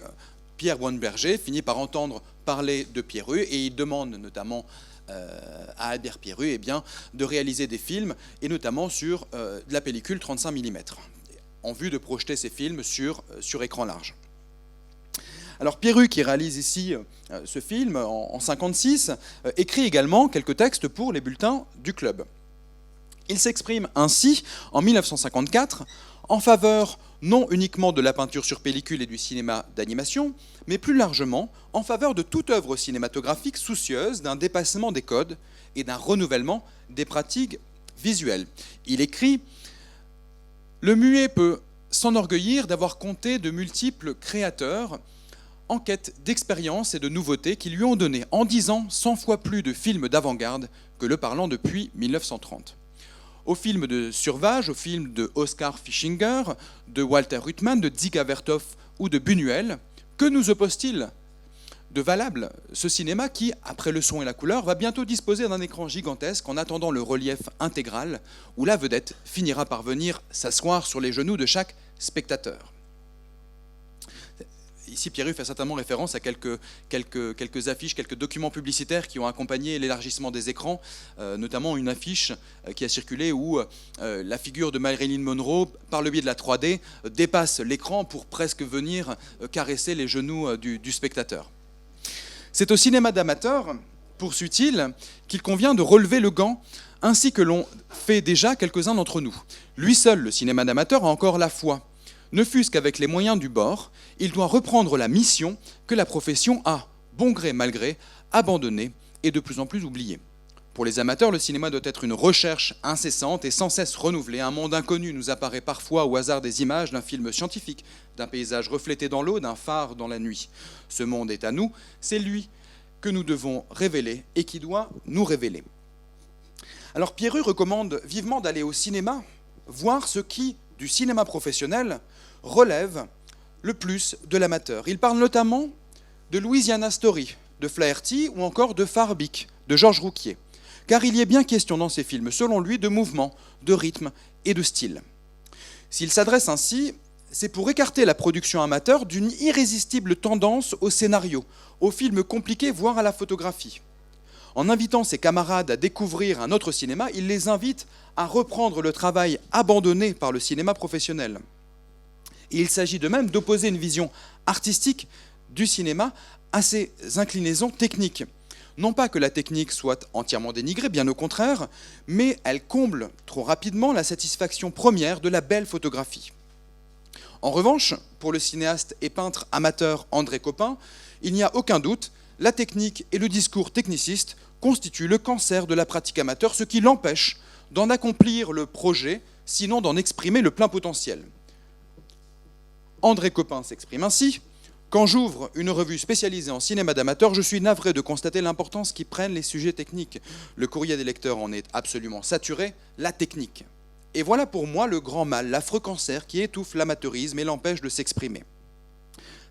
Pierre Braunberger finit par entendre parler de Pierru et il demande notamment à Albert Pierru de réaliser des films et notamment sur de la pellicule 35 mm en vue de projeter ces films sur écran large. Alors Pierru, qui réalise ici ce film en 1956, écrit également quelques textes pour les bulletins du club. Il s'exprime ainsi en 1954 en faveur non uniquement de la peinture sur pellicule et du cinéma d'animation, mais plus largement en faveur de toute œuvre cinématographique soucieuse d'un dépassement des codes et d'un renouvellement des pratiques visuelles. Il écrit « Le muet peut s'enorgueillir d'avoir compté de multiples créateurs en quête d'expérience et de nouveautés qui lui ont donné en 10 ans 100 fois plus de films d'avant-garde que le parlant depuis 1930. Au film de Survage, au film de Oskar Fischinger, de Walter Ruttmann, de Dziga Vertov ou de Buñuel, que nous oppose-t-il de valable ce cinéma qui, après le son et la couleur, va bientôt disposer d'un écran gigantesque en attendant le relief intégral où la vedette finira par venir s'asseoir sur les genoux de chaque spectateur. Ici, Pierru fait certainement référence à quelques affiches, quelques documents publicitaires qui ont accompagné l'élargissement des écrans, notamment une affiche qui a circulé où la figure de Marilyn Monroe, par le biais de la 3D, dépasse l'écran pour presque venir caresser les genoux du spectateur. C'est au cinéma d'amateur, poursuit-il, qu'il convient de relever le gant, ainsi que l'ont fait déjà quelques-uns d'entre nous. Lui seul, le cinéma d'amateur, a encore la foi. Ne fût-ce qu'avec les moyens du bord, il doit reprendre la mission que la profession a, bon gré mal gré, abandonnée et de plus en plus oubliée. Pour les amateurs, le cinéma doit être une recherche incessante et sans cesse renouvelée. Un monde inconnu nous apparaît parfois au hasard des images d'un film scientifique, d'un paysage reflété dans l'eau, d'un phare dans la nuit. Ce monde est à nous, c'est lui que nous devons révéler et qui doit nous révéler. Alors Pierru recommande vivement d'aller au cinéma, voir ce qui, du cinéma professionnel, relève le plus de l'amateur. Il parle notamment de Louisiana Story, de Flaherty ou encore de Farbic, de Georges Rouquier. Car il y est bien question dans ces films, selon lui, de mouvement, de rythme et de style. S'il s'adresse ainsi, c'est pour écarter la production amateur d'une irrésistible tendance au scénario, aux films compliqués, voire à la photographie. En invitant ses camarades à découvrir un autre cinéma, il les invite à reprendre le travail abandonné par le cinéma professionnel. Et il s'agit de même d'opposer une vision artistique du cinéma à ses inclinaisons techniques. Non pas que la technique soit entièrement dénigrée, bien au contraire, mais elle comble trop rapidement la satisfaction première de la belle photographie. En revanche, pour le cinéaste et peintre amateur André Copin, il n'y a aucun doute, la technique et le discours techniciste constituent le cancer de la pratique amateur, ce qui l'empêche d'en accomplir le projet, sinon d'en exprimer le plein potentiel. André Copin s'exprime ainsi: « Quand j'ouvre une revue spécialisée en cinéma d'amateur, je suis navré de constater l'importance qu'y prennent les sujets techniques. Le courrier des lecteurs en est absolument saturé, la technique. Et voilà pour moi le grand mal, l'affreux cancer qui étouffe l'amateurisme et l'empêche de s'exprimer. »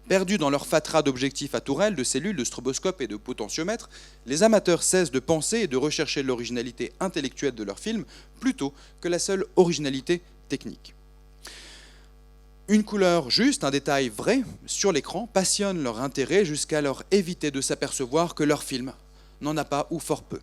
Perdus dans leur fatras d'objectifs à tourelles, de cellules, de stroboscopes et de potentiomètres, les amateurs cessent de penser et de rechercher l'originalité intellectuelle de leurs films plutôt que la seule originalité technique. Une couleur juste, un détail vrai sur l'écran passionne leur intérêt jusqu'à leur éviter de s'apercevoir que leur film n'en a pas ou fort peu.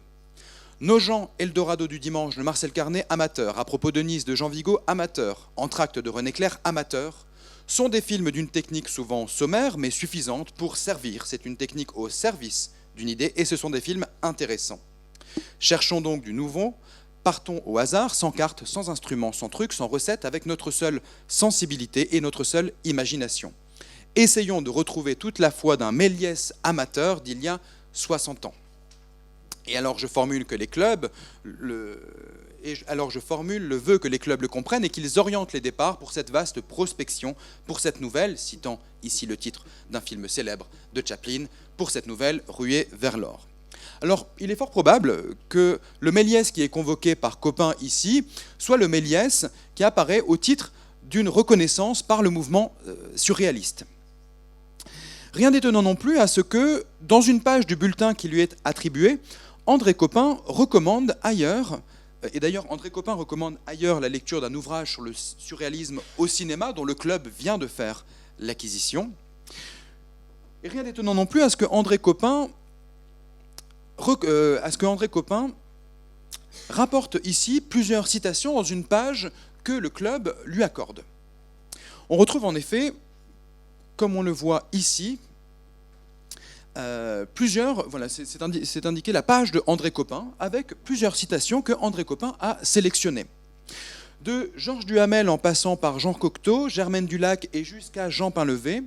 Nos gens, Eldorado du dimanche de Marcel Carnet, amateur. À propos de Nice de Jean Vigo, amateur. Entr'acte de René Clair, amateur. Sont des films d'une technique souvent sommaire mais suffisante pour servir. C'est une technique au service d'une idée et ce sont des films intéressants. Cherchons donc du nouveau. Partons au hasard, sans carte, sans instrument, sans truc, sans recette, avec notre seule sensibilité et notre seule imagination. Essayons de retrouver toute la foi d'un Méliès amateur d'il y a 60 ans. Et alors je formule le vœu que les clubs le comprennent et qu'ils orientent les départs pour cette vaste prospection, pour cette nouvelle, citant ici le titre d'un film célèbre de Chaplin, pour cette nouvelle ruée vers l'or. Alors, il est fort probable que le Méliès qui est convoqué par Copin ici soit le Méliès qui apparaît au titre d'une reconnaissance par le mouvement surréaliste. Rien d'étonnant non plus à ce que, dans une page du bulletin qui lui est attribué, André Copin recommande ailleurs, et d'ailleurs André Copin recommande ailleurs la lecture d'un ouvrage sur le surréalisme au cinéma dont le club vient de faire l'acquisition. Et rien d'étonnant non plus à ce que André Copin rapporte ici plusieurs citations dans une page que le club lui accorde. On retrouve en effet, comme on le voit ici, c'est indiqué la page de André Copin avec plusieurs citations que André Copin a sélectionnées. De Georges Duhamel en passant par Jean Cocteau, Germaine Dulac et jusqu'à Jean Painlevé,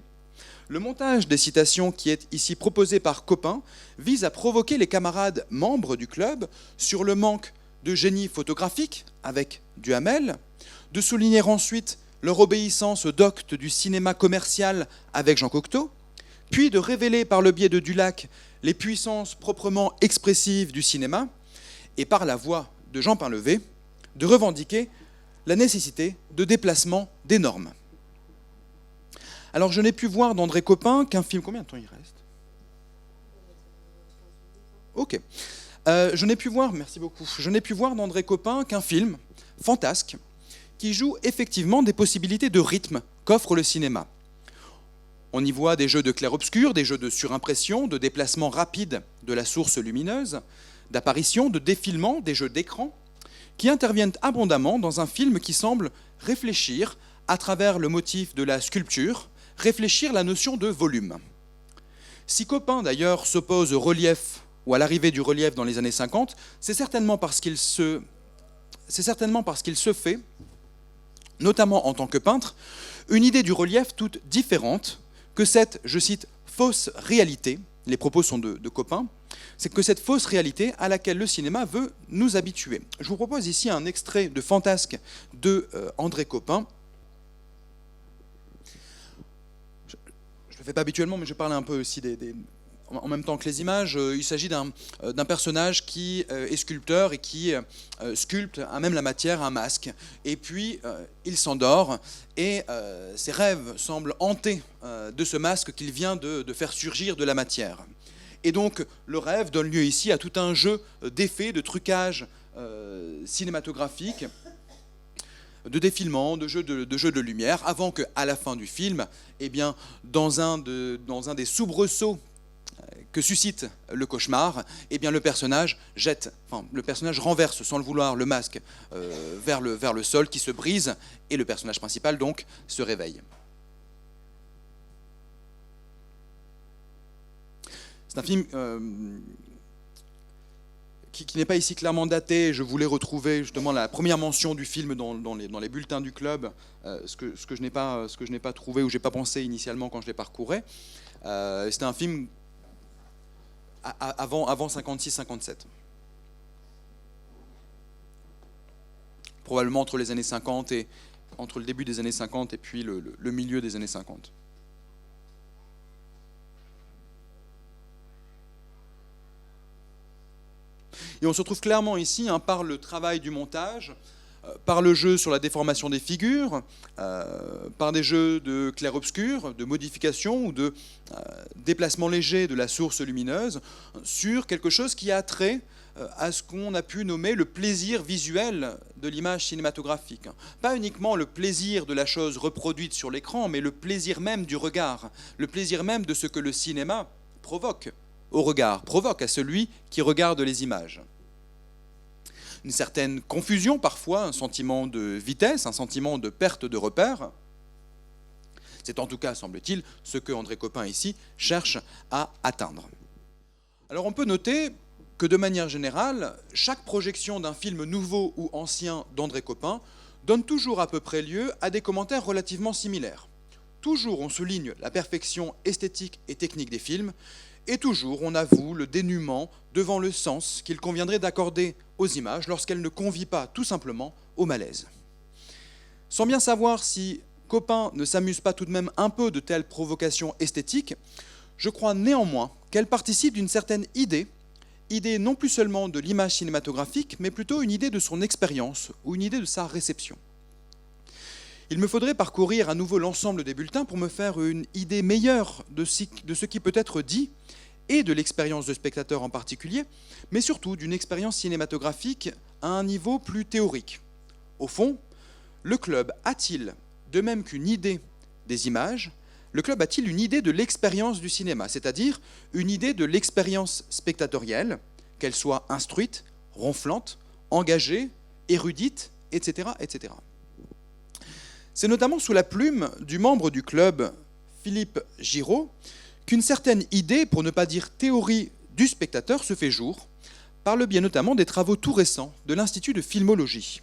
le montage des citations qui est ici proposé par Copin vise à provoquer les camarades membres du club sur le manque de génie photographique avec Duhamel, de souligner ensuite leur obéissance au docte du cinéma commercial avec Jean Cocteau, puis de révéler par le biais de Dulac les puissances proprement expressives du cinéma, et par la voix de Jean Painlevé, de revendiquer la nécessité de déplacement des normes. Alors je n'ai pu voir d'André Copin qu'un film... Combien de temps il reste ? Ok. Merci beaucoup. Je n'ai pu voir d'André Copin qu'un film fantasque qui joue effectivement des possibilités de rythme qu'offre le cinéma. On y voit des jeux de clair-obscur, des jeux de surimpression, de déplacement rapide de la source lumineuse, d'apparition, de défilement, des jeux d'écran, qui interviennent abondamment dans un film qui semble réfléchir à travers le motif de la sculpture, réfléchir la notion de volume. Si Copin d'ailleurs s'oppose au relief ou à l'arrivée du relief dans les années 50, c'est certainement parce qu'il se fait, notamment en tant que peintre, une idée du relief toute différente que cette, je cite, fausse réalité, les propos sont de Copin, c'est que cette fausse réalité à laquelle le cinéma veut nous habituer. Je vous propose ici un extrait de Fantasque de André Copin. Je ne le fais pas habituellement, mais je parle un peu aussi en même temps que les images. Il s'agit d'un personnage qui est sculpteur et qui sculpte à même la matière un masque. Et puis, il s'endort et ses rêves semblent hantés de ce masque qu'il vient de faire surgir de la matière. Et donc, le rêve donne lieu ici à tout un jeu d'effets, de trucage cinématographique, de défilement, de jeu de lumière, avant qu'à la fin du film, eh bien, dans un des soubresauts que suscite le cauchemar, eh bien, le personnage renverse sans le vouloir le masque vers le sol qui se brise, et le personnage principal donc se réveille. C'est un film qui n'est pas ici clairement daté. Je voulais retrouver justement la première mention du film dans les bulletins du club, ce que je n'ai pas trouvé ou j'ai pas pensé initialement quand je les parcourais. C'était un film avant 56-57. Probablement entre les années 50 et entre le début des années 50 et puis le milieu des années 50. Et on se retrouve clairement ici par le travail du montage, par le jeu sur la déformation des figures, par des jeux de clair-obscur, de modification ou de déplacement léger de la source lumineuse, sur quelque chose qui a trait à ce qu'on a pu nommer le plaisir visuel de l'image cinématographique. Pas uniquement le plaisir de la chose reproduite sur l'écran, mais le plaisir même du regard, le plaisir même de ce que le cinéma provoque au regard, provoque à celui qui regarde les images. Une certaine confusion parfois, un sentiment de vitesse, un sentiment de perte de repère. C'est en tout cas, semble-t-il, ce que André Copin ici cherche à atteindre. Alors on peut noter que de manière générale, chaque projection d'un film nouveau ou ancien d'André Copin donne toujours à peu près lieu à des commentaires relativement similaires. Toujours on souligne la perfection esthétique et technique des films, et toujours on avoue le dénuement devant le sens qu'il conviendrait d'accorder aux images lorsqu'elles ne convient pas tout simplement au malaise. Sans bien savoir si Copin ne s'amuse pas tout de même un peu de telles provocations esthétiques, je crois néanmoins qu'elles participent d'une certaine idée non plus seulement de l'image cinématographique, mais plutôt une idée de son expérience ou une idée de sa réception. Il me faudrait parcourir à nouveau l'ensemble des bulletins pour me faire une idée meilleure de ce qui peut être dit, et de l'expérience de spectateur en particulier, mais surtout d'une expérience cinématographique à un niveau plus théorique. Au fond, le club a-t-il, de même qu'une idée des images, le club a-t-il une idée de l'expérience du cinéma, c'est-à-dire une idée de l'expérience spectatorielle, qu'elle soit instruite, ronflante, engagée, érudite, etc., etc. C'est notamment sous la plume du membre du club, Philippe Giraud, qu'une certaine idée, pour ne pas dire théorie, du spectateur se fait jour, par le biais notamment des travaux tout récents de l'Institut de filmologie.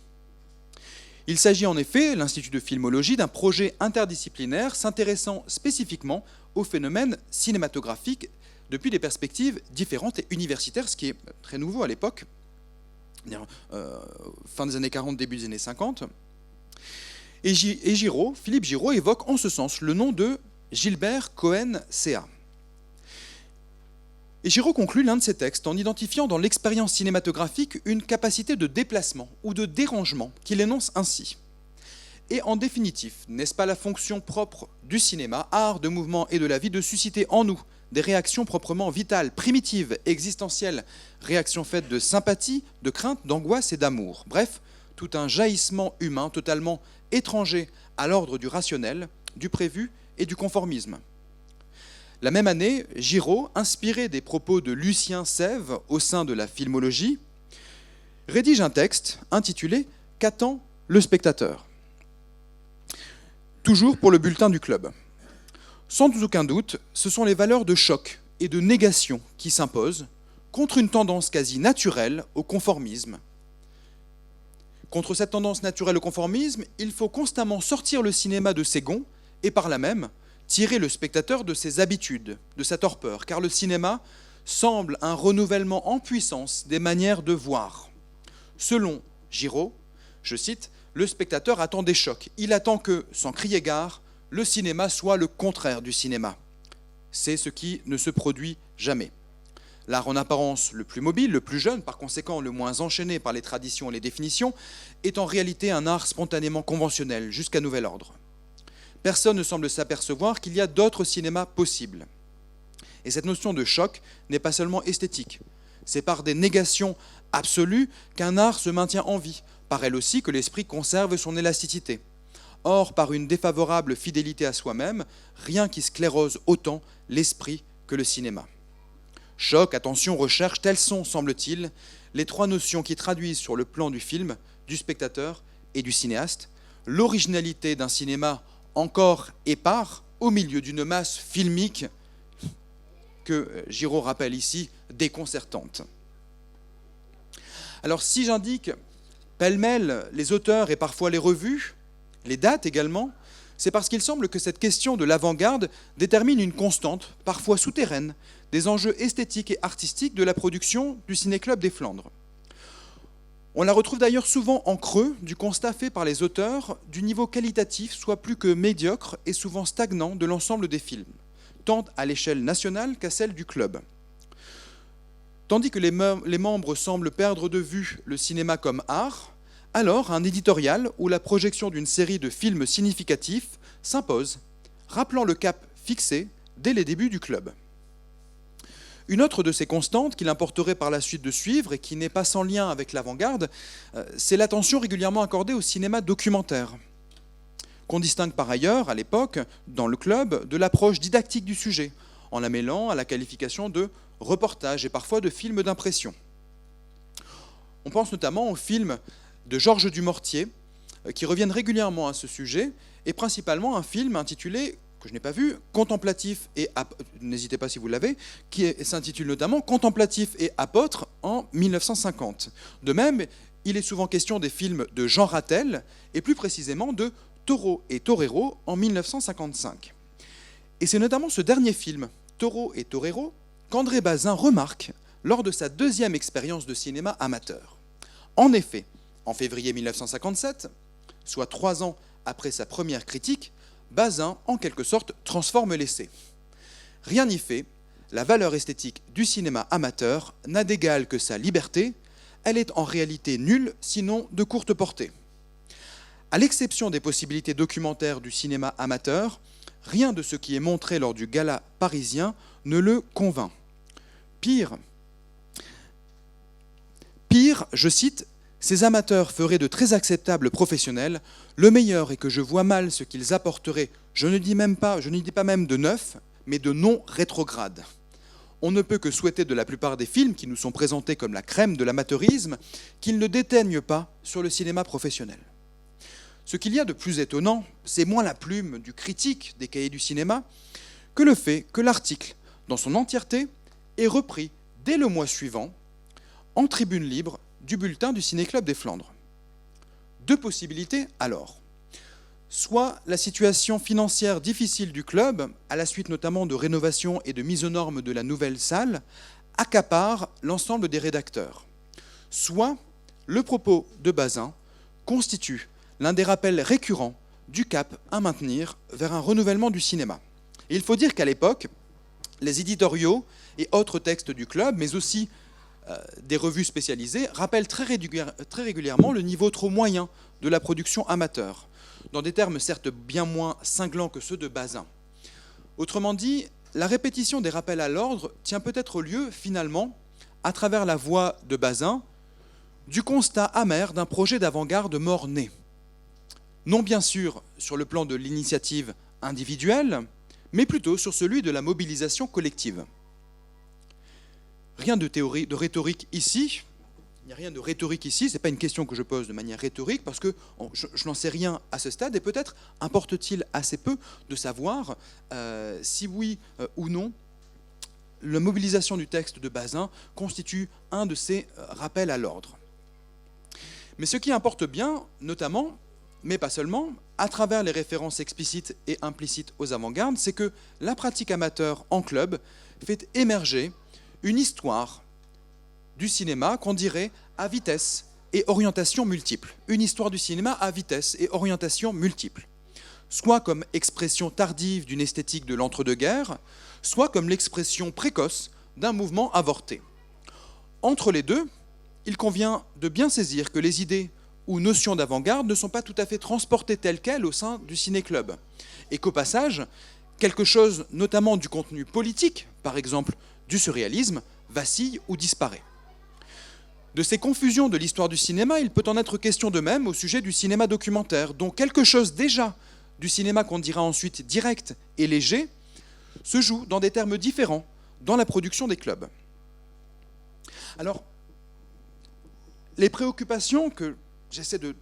Il s'agit en effet, l'Institut de filmologie, d'un projet interdisciplinaire s'intéressant spécifiquement aux phénomènes cinématographiques depuis des perspectives différentes et universitaires, ce qui est très nouveau à l'époque, fin des années 40, début des années 50. Et Philippe Giraud évoque en ce sens le nom de Gilbert Cohen-Ca. Et Giraud conclut l'un de ses textes en identifiant dans l'expérience cinématographique une capacité de déplacement ou de dérangement qu'il énonce ainsi. Et en définitif, n'est-ce pas la fonction propre du cinéma, art de mouvement et de la vie, de susciter en nous des réactions proprement vitales, primitives, existentielles, réactions faites de sympathie, de crainte, d'angoisse et d'amour. Bref, tout un jaillissement humain totalement étranger à l'ordre du rationnel, du prévu et du conformisme. La même année, Giraud, inspiré des propos de Lucien Sève au sein de la filmologie, rédige un texte intitulé « Qu'attend le spectateur ?» Toujours pour le bulletin du club. Sans aucun doute, ce sont les valeurs de choc et de négation qui s'imposent contre une tendance quasi naturelle au conformisme. Contre cette tendance naturelle au conformisme, il faut constamment sortir le cinéma de ses gonds et par là même tirer le spectateur de ses habitudes, de sa torpeur, car le cinéma semble un renouvellement en puissance des manières de voir. Selon Giraud, je cite, « Le spectateur attend des chocs. Il attend que, sans crier gare, le cinéma soit le contraire du cinéma. » c'est ce qui ne se produit jamais. L'art en apparence le plus mobile, le plus jeune, par conséquent le moins enchaîné par les traditions et les définitions, est en réalité un art spontanément conventionnel, jusqu'à nouvel ordre. Personne ne semble s'apercevoir qu'il y a d'autres cinémas possibles. Et cette notion de choc n'est pas seulement esthétique. C'est par des négations absolues qu'un art se maintient en vie, par elle aussi que l'esprit conserve son élasticité. Or, par une défavorable fidélité à soi-même, rien qui sclérose autant l'esprit que le cinéma. Choc, attention, recherche, telles sont, semble-t-il, les trois notions qui traduisent sur le plan du film, du spectateur et du cinéaste, l'originalité d'un cinéma encore épars au milieu d'une masse filmique que Giraud rappelle ici déconcertante. Alors si j'indique pêle-mêle les auteurs et parfois les revues, les dates également, c'est parce qu'il semble que cette question de l'avant-garde détermine une constante, parfois souterraine, des enjeux esthétiques et artistiques de la production du Ciné-Club des Flandres. On la retrouve d'ailleurs souvent en creux du constat fait par les auteurs du niveau qualitatif, soit plus que médiocre et souvent stagnant de l'ensemble des films, tant à l'échelle nationale qu'à celle du club. Tandis que les membres semblent perdre de vue le cinéma comme art, alors un éditorial ou la projection d'une série de films significatifs s'impose, rappelant le cap fixé dès les débuts du club. Une autre de ces constantes qu'il importerait par la suite de suivre et qui n'est pas sans lien avec l'avant-garde, c'est l'attention régulièrement accordée au cinéma documentaire, qu'on distingue par ailleurs, à l'époque, dans le club, de l'approche didactique du sujet, en la mêlant à la qualification de reportage et parfois de film d'impression. On pense notamment aux films de Georges Dumortier, qui reviennent régulièrement à ce sujet, et principalement un film intitulé, que je n'ai pas vu, Contemplatif et n'hésitez pas si vous l'avez, qui s'intitule notamment Contemplatif et apôtre en 1950. De même, il est souvent question des films de Jean Rattel, et plus précisément de Taureau et Torero en 1955. Et c'est notamment ce dernier film, Taureau et Torero, qu'André Bazin remarque lors de sa deuxième expérience de cinéma amateur. En effet, en février 1957, soit 3 ans après sa première critique, Bazin, en quelque sorte, transforme l'essai. Rien n'y fait, la valeur esthétique du cinéma amateur n'a d'égal que sa liberté, elle est en réalité nulle, sinon de courte portée. À l'exception des possibilités documentaires du cinéma amateur, rien de ce qui est montré lors du gala parisien ne le convainc. Pire, je cite, « Ces amateurs feraient de très acceptables professionnels. Le meilleur est que je vois mal ce qu'ils apporteraient, je ne dis pas même de neuf, mais de non rétrograde. On ne peut que souhaiter de la plupart des films qui nous sont présentés comme la crème de l'amateurisme qu'ils ne déteignent pas sur le cinéma professionnel. Ce qu'il y a de plus étonnant, c'est moins la plume du critique des cahiers du cinéma que le fait que l'article, dans son entièreté, est repris dès le mois suivant, en tribune libre, du bulletin du Ciné-Club des Flandres. Deux possibilités alors. Soit la situation financière difficile du club, à la suite notamment de rénovation et de mise aux normes de la nouvelle salle, accapare l'ensemble des rédacteurs. Soit le propos de Bazin constitue l'un des rappels récurrents du cap à maintenir vers un renouvellement du cinéma. Et il faut dire qu'à l'époque, les éditoriaux et autres textes du club, mais aussi des revues spécialisées, rappellent très régulièrement le niveau trop moyen de la production amateur, dans des termes certes bien moins cinglants que ceux de Bazin. Autrement dit, la répétition des rappels à l'ordre tient peut-être lieu, finalement, à travers la voix de Bazin, du constat amer d'un projet d'avant-garde mort-né. Non bien sûr sur le plan de l'initiative individuelle, mais plutôt sur celui de la mobilisation collective. Rien de théorie, de rhétorique ici. Il n'y a rien de rhétorique ici. Ce n'est pas une question que je pose de manière rhétorique parce que je n'en sais rien à ce stade et peut-être importe-t-il assez peu de savoir si oui ou non la mobilisation du texte de Bazin constitue un de ces rappels à l'ordre. Mais ce qui importe bien, notamment, mais pas seulement, à travers les références explicites et implicites aux avant-gardes, c'est que la pratique amateur en club fait émerger une histoire du cinéma qu'on dirait à vitesse et orientation multiples. Une histoire du cinéma à vitesse et orientation multiples. soit comme expression tardive d'une esthétique de l'entre-deux-guerres, soit comme l'expression précoce d'un mouvement avorté. Entre les deux, il convient de bien saisir que les idées ou notions d'avant-garde ne sont pas tout à fait transportées telles quelles au sein du ciné-club, et qu'au passage, quelque chose, notamment du contenu politique, par exemple du surréalisme, vacille ou disparaît. De ces confusions de l'histoire du cinéma, il peut en être question de même au sujet du cinéma documentaire, dont quelque chose déjà du cinéma qu'on dira ensuite direct et léger se joue dans des termes différents dans la production des clubs. Alors, les préoccupations que j'essaie de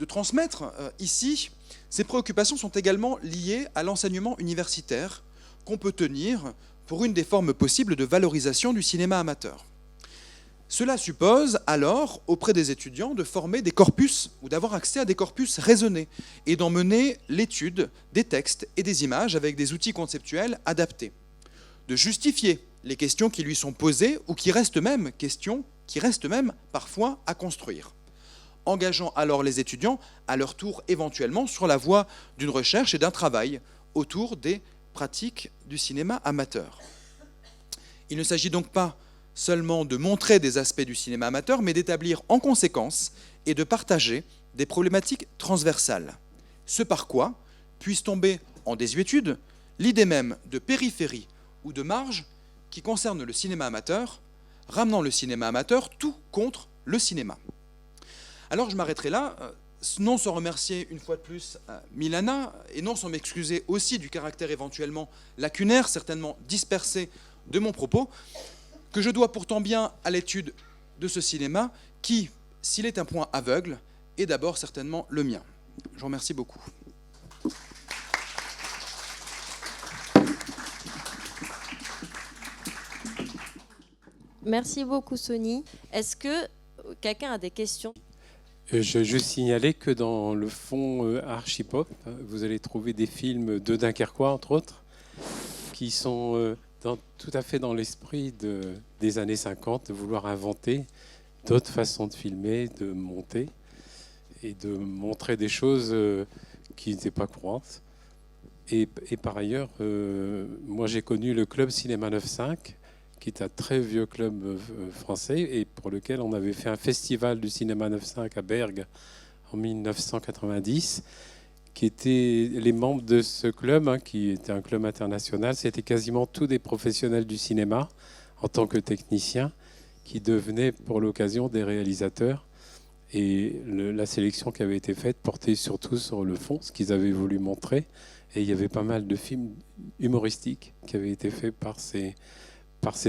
transmettre ici, ces préoccupations sont également liées à l'enseignement universitaire qu'on peut tenir pour une des formes possibles de valorisation du cinéma amateur. Cela suppose alors, auprès des étudiants, de former des corpus ou d'avoir accès à des corpus raisonnés et d'en mener l'étude des textes et des images avec des outils conceptuels adaptés, de justifier les questions qui lui sont posées ou qui restent même parfois à construire, engageant alors les étudiants à leur tour éventuellement sur la voie d'une recherche et d'un travail autour des pratiques du cinéma amateur. Il ne s'agit donc pas seulement de montrer des aspects du cinéma amateur, mais d'établir en conséquence et de partager des problématiques transversales. Ce par quoi puisse tomber en désuétude l'idée même de périphérie ou de marge qui concerne le cinéma amateur, ramenant le cinéma amateur tout contre le cinéma. Alors je m'arrêterai là, non sans remercier une fois de plus Milana, et non sans m'excuser aussi du caractère éventuellement lacunaire, certainement dispersé de mon propos, que je dois pourtant bien à l'étude de ce cinéma qui, s'il est un point aveugle, est d'abord certainement le mien. Je vous remercie beaucoup. Merci beaucoup, Sony. Est-ce que quelqu'un a des questions ? Je veux juste signaler que dans le fond Archipop, vous allez trouver des films de Dunkerquois, entre autres, qui sont tout à fait dans l'esprit des années 50, de vouloir inventer d'autres façons de filmer, de monter et de montrer des choses qui n'étaient pas courantes. Et par ailleurs, moi j'ai connu le Club Cinéma 9-5, qui est un très vieux club français et pour lequel on avait fait un festival du cinéma 9-5 à Bergue en 1990, qui étaient les membres de ce club, qui était un club international. C'était quasiment tous des professionnels du cinéma en tant que techniciens qui devenaient pour l'occasion des réalisateurs. Et la sélection qui avait été faite portait surtout sur le fond, ce qu'ils avaient voulu montrer. Et il y avait pas mal de films humoristiques qui avaient été faits par ces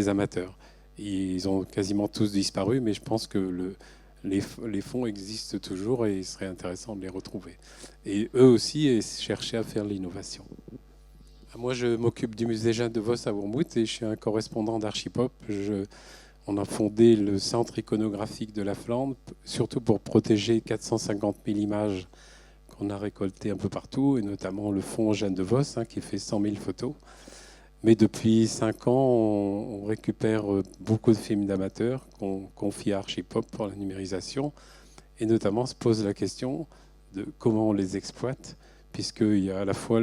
amateurs. Ils ont quasiment tous disparu, mais je pense que les fonds existent toujours et il serait intéressant de les retrouver. Et eux aussi cherchaient à faire l'innovation. Moi, je m'occupe du musée Jeanne de Vos à Wormhout et je suis un correspondant d'Archipop. On a fondé le centre iconographique de la Flandre, surtout pour protéger 450 000 images qu'on a récoltées un peu partout, et notamment le fonds Jeanne de Vos, qui fait 100 000 photos. Mais depuis 5 ans, on récupère beaucoup de films d'amateurs qu'on confie à Archipop pour la numérisation. Et notamment, se pose la question de comment on les exploite, puisqu'il y a à la fois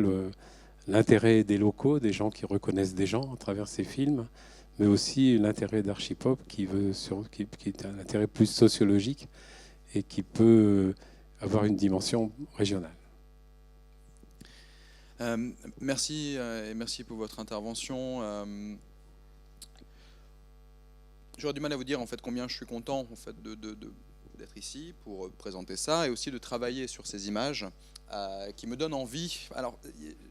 l'intérêt des locaux, des gens qui reconnaissent des gens à travers ces films, mais aussi l'intérêt d'Archipop qui est un intérêt plus sociologique et qui peut avoir une dimension régionale. Merci et merci pour votre intervention. J'aurais du mal à vous dire en fait combien je suis content en fait d'être ici pour présenter ça et aussi de travailler sur ces images qui me donnent envie. Alors,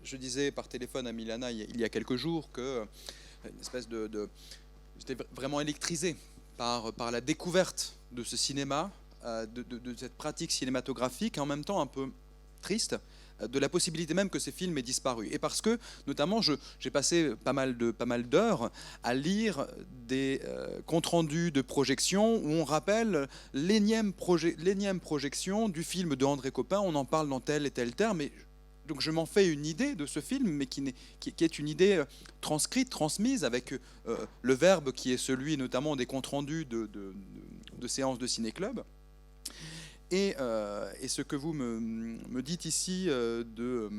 je disais par téléphone à Milana il y a quelques jours que j'étais vraiment électrisé par la découverte de ce cinéma, de cette pratique cinématographique, et en même temps un peu triste de la possibilité même que ces films aient disparu. Et parce que, notamment, j'ai passé pas mal d'heures à lire des comptes rendus de projection où on rappelle l'énième projection du film de André Copin, on en parle dans tel et tel terme, et donc je m'en fais une idée de ce film, mais qui est une idée transcrite, transmise, avec le verbe qui est celui notamment des comptes rendus de séances de ciné-club. Et ce que vous me dites ici de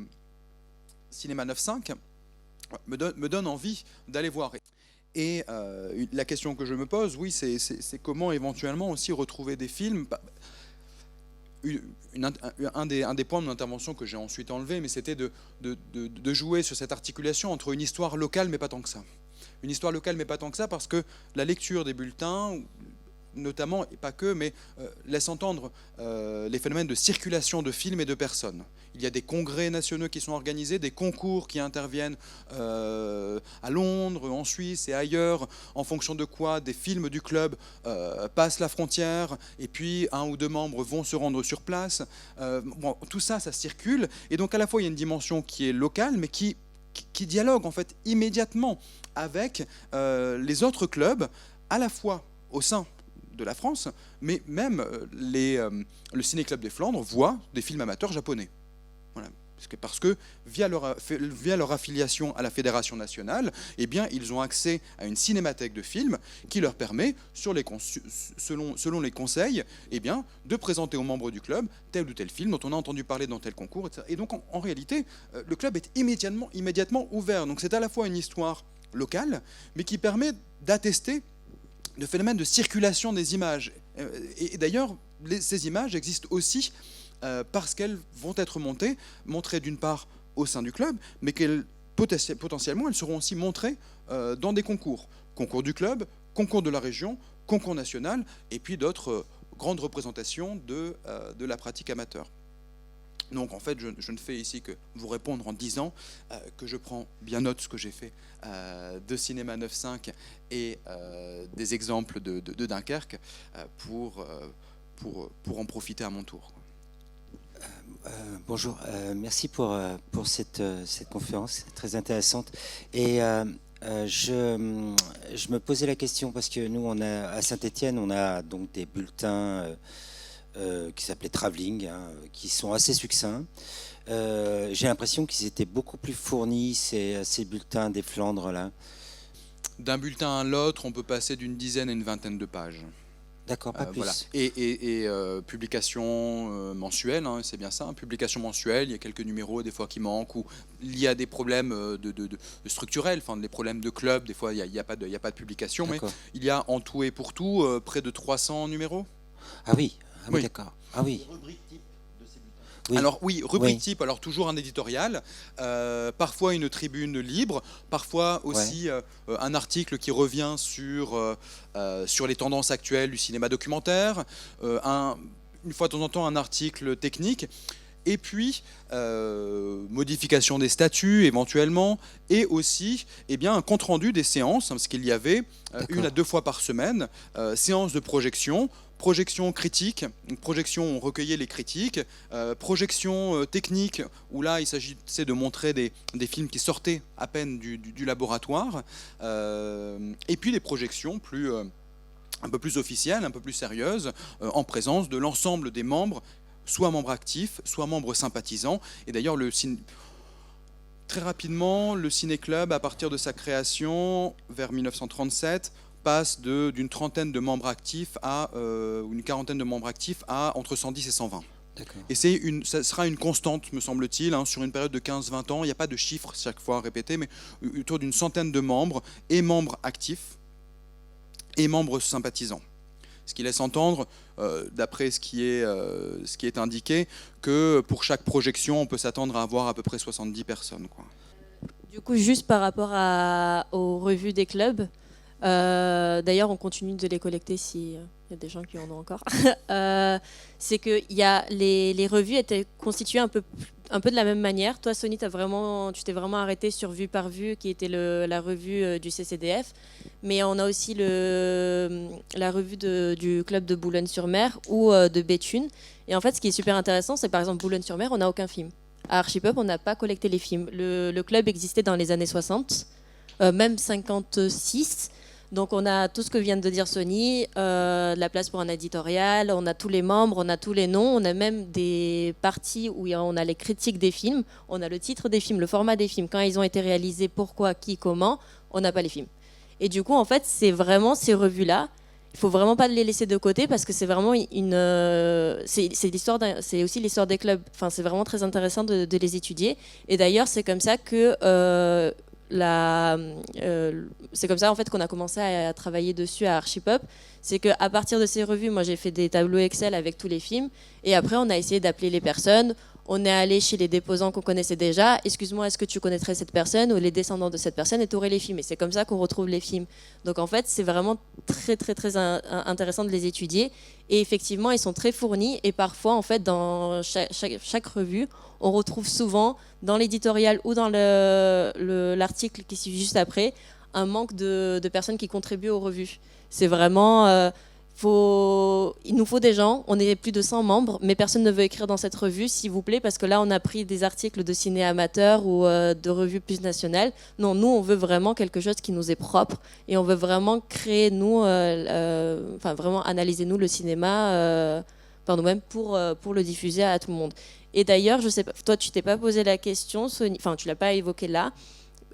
Cinéma 9.5 me donne envie d'aller voir. Et la question que je me pose, oui, c'est comment éventuellement aussi retrouver des films. Un des points de mon intervention que j'ai ensuite enlevé, mais c'était de jouer sur cette articulation entre une histoire locale, mais pas tant que ça. Une histoire locale, mais pas tant que ça, parce que la lecture des bulletins, notamment, et pas que, mais laisse entendre les phénomènes de circulation de films et de personnes. Il y a des congrès nationaux qui sont organisés, des concours qui interviennent à Londres, en Suisse et ailleurs, en fonction de quoi des films du club passent la frontière, et puis 1 ou 2 membres vont se rendre sur place. Bon, tout ça, ça circule, et donc à la fois il y a une dimension qui est locale, mais qui dialogue en fait immédiatement avec les autres clubs, à la fois au sein de la France, mais même le Ciné-Club des Flandres voit des films amateurs japonais. Voilà. Parce que via leur affiliation à la Fédération nationale, eh bien, ils ont accès à une cinémathèque de films qui leur permet, selon les conseils, eh bien, de présenter aux membres du club tel ou tel film dont on a entendu parler dans tel concours, etc. Et donc, en réalité, le club est immédiatement ouvert. Donc, c'est à la fois une histoire locale, mais qui permet d'attester de phénomènes de circulation des images. Et d'ailleurs, ces images existent aussi parce qu'elles vont être montrées d'une part au sein du club, mais qu'elles potentiellement elles seront aussi montrées dans des concours. Concours du club, concours de la région, concours national, et puis d'autres grandes représentations de la pratique amateur. Donc en fait, je ne fais ici que vous répondre en disant que je prends bien note ce que j'ai fait de Cinéma 9.5 et des exemples de Dunkerque pour en profiter à mon tour. Bonjour, merci pour cette conférence très intéressante. Et je me posais la question parce que nous, à Saint-Étienne, on a donc des bulletins qui s'appelaient Travelling, qui sont assez succincts. J'ai l'impression qu'ils étaient beaucoup plus fournis, ces bulletins des Flandres là. D'un bulletin à l'autre, on peut passer d'une dizaine à une vingtaine de pages. D'accord, pas plus. Voilà. Et publication mensuelle, hein, c'est bien ça, hein, publication mensuelle, il y a quelques numéros des fois qui manquent, ou il y a des problèmes de structurels, enfin des problèmes de club, des fois il n'y a pas de publication, mais il y a en tout et pour tout près de 300 numéros. Ah oui, oui. D'accord. Ah oui. Oui. Alors oui, rubrique type, alors toujours un éditorial, parfois une tribune libre, parfois aussi un article qui revient sur les tendances actuelles du cinéma documentaire, une fois de temps en temps un article technique, et puis modification des statuts éventuellement, et aussi un compte-rendu des séances, parce qu'il y avait 1 à 2 fois par semaine, séance de projection critique, projection on recueillait les critiques, projection technique où là il s'agissait de montrer des films qui sortaient à peine du laboratoire, et puis des projections un peu plus officielles, un peu plus sérieuses, en présence de l'ensemble des membres, soit membres actifs, soit membres sympathisants. Et d'ailleurs très rapidement, le Ciné-Club, à partir de sa création vers 1937, passe d'une trentaine de membres actifs à une quarantaine de membres actifs à entre 110 et 120. Et ça sera une constante, me semble-t-il, hein, sur une période de 15-20 ans. Il n'y a pas de chiffre chaque fois à répéter, mais autour d'une centaine de membres, et membres actifs, et membres sympathisants. Ce qui laisse entendre, d'après ce qui est indiqué, que pour chaque projection, on peut s'attendre à avoir à peu près 70 personnes, quoi. Du coup, juste par rapport aux revues des clubs, d'ailleurs, on continue de les collecter s'il y a des gens qui en ont encore. C'est que les revues étaient constituées un peu de la même manière. Toi, Sony, tu t'es vraiment arrêté sur Vue par Vue, qui était la revue du CCDF. Mais on a aussi la revue du club de Boulogne-sur-Mer ou de Béthune. Et en fait, ce qui est super intéressant, c'est que par exemple, Boulogne-sur-Mer, on n'a aucun film. À Archipop, on n'a pas collecté les films. Le club existait dans les années 60, même 56. Donc on a tout ce que vient de dire Sony, de la place pour un éditorial, on a tous les membres, on a tous les noms, on a même des parties où on a les critiques des films, on a le titre des films, le format des films, quand ils ont été réalisés, pourquoi, qui, comment, on n'a pas les films. Et du coup, en fait, c'est vraiment ces revues-là il faut vraiment pas les laisser de côté parce que c'est vraiment c'est aussi l'histoire des clubs. Enfin, c'est vraiment très intéressant de les étudier. Et d'ailleurs, c'est comme ça que c'est comme ça en fait qu'on a commencé à travailler dessus à Archipop. C'est qu'à partir de ces revues, moi j'ai fait des tableaux Excel avec tous les films et après on a essayé d'appeler les personnes. On est allé chez les déposants qu'on connaissait déjà. Excuse-moi, est-ce que tu connaîtrais cette personne ou les descendants de cette personne et tu aurais les films. Et c'est comme ça qu'on retrouve les films. Donc en fait, c'est vraiment très très très intéressant de les étudier. Et effectivement, ils sont très fournis. Et parfois, en fait, dans chaque revue, on retrouve souvent dans l'éditorial ou dans l'article qui suit juste après un manque de personnes qui contribuent aux revues. C'est vraiment... il nous faut des gens, on est plus de 100 membres, mais personne ne veut écrire dans cette revue, s'il vous plaît, parce que là, on a pris des articles de ciné amateur ou de revues plus nationales. Non, nous, on veut vraiment quelque chose qui nous est propre et on veut vraiment créer, vraiment analyser, nous, le cinéma par nous-mêmes pour le diffuser à tout le monde. Et d'ailleurs, je sais pas, toi, tu t'es pas posé la question, enfin, tu l'as pas évoqué là,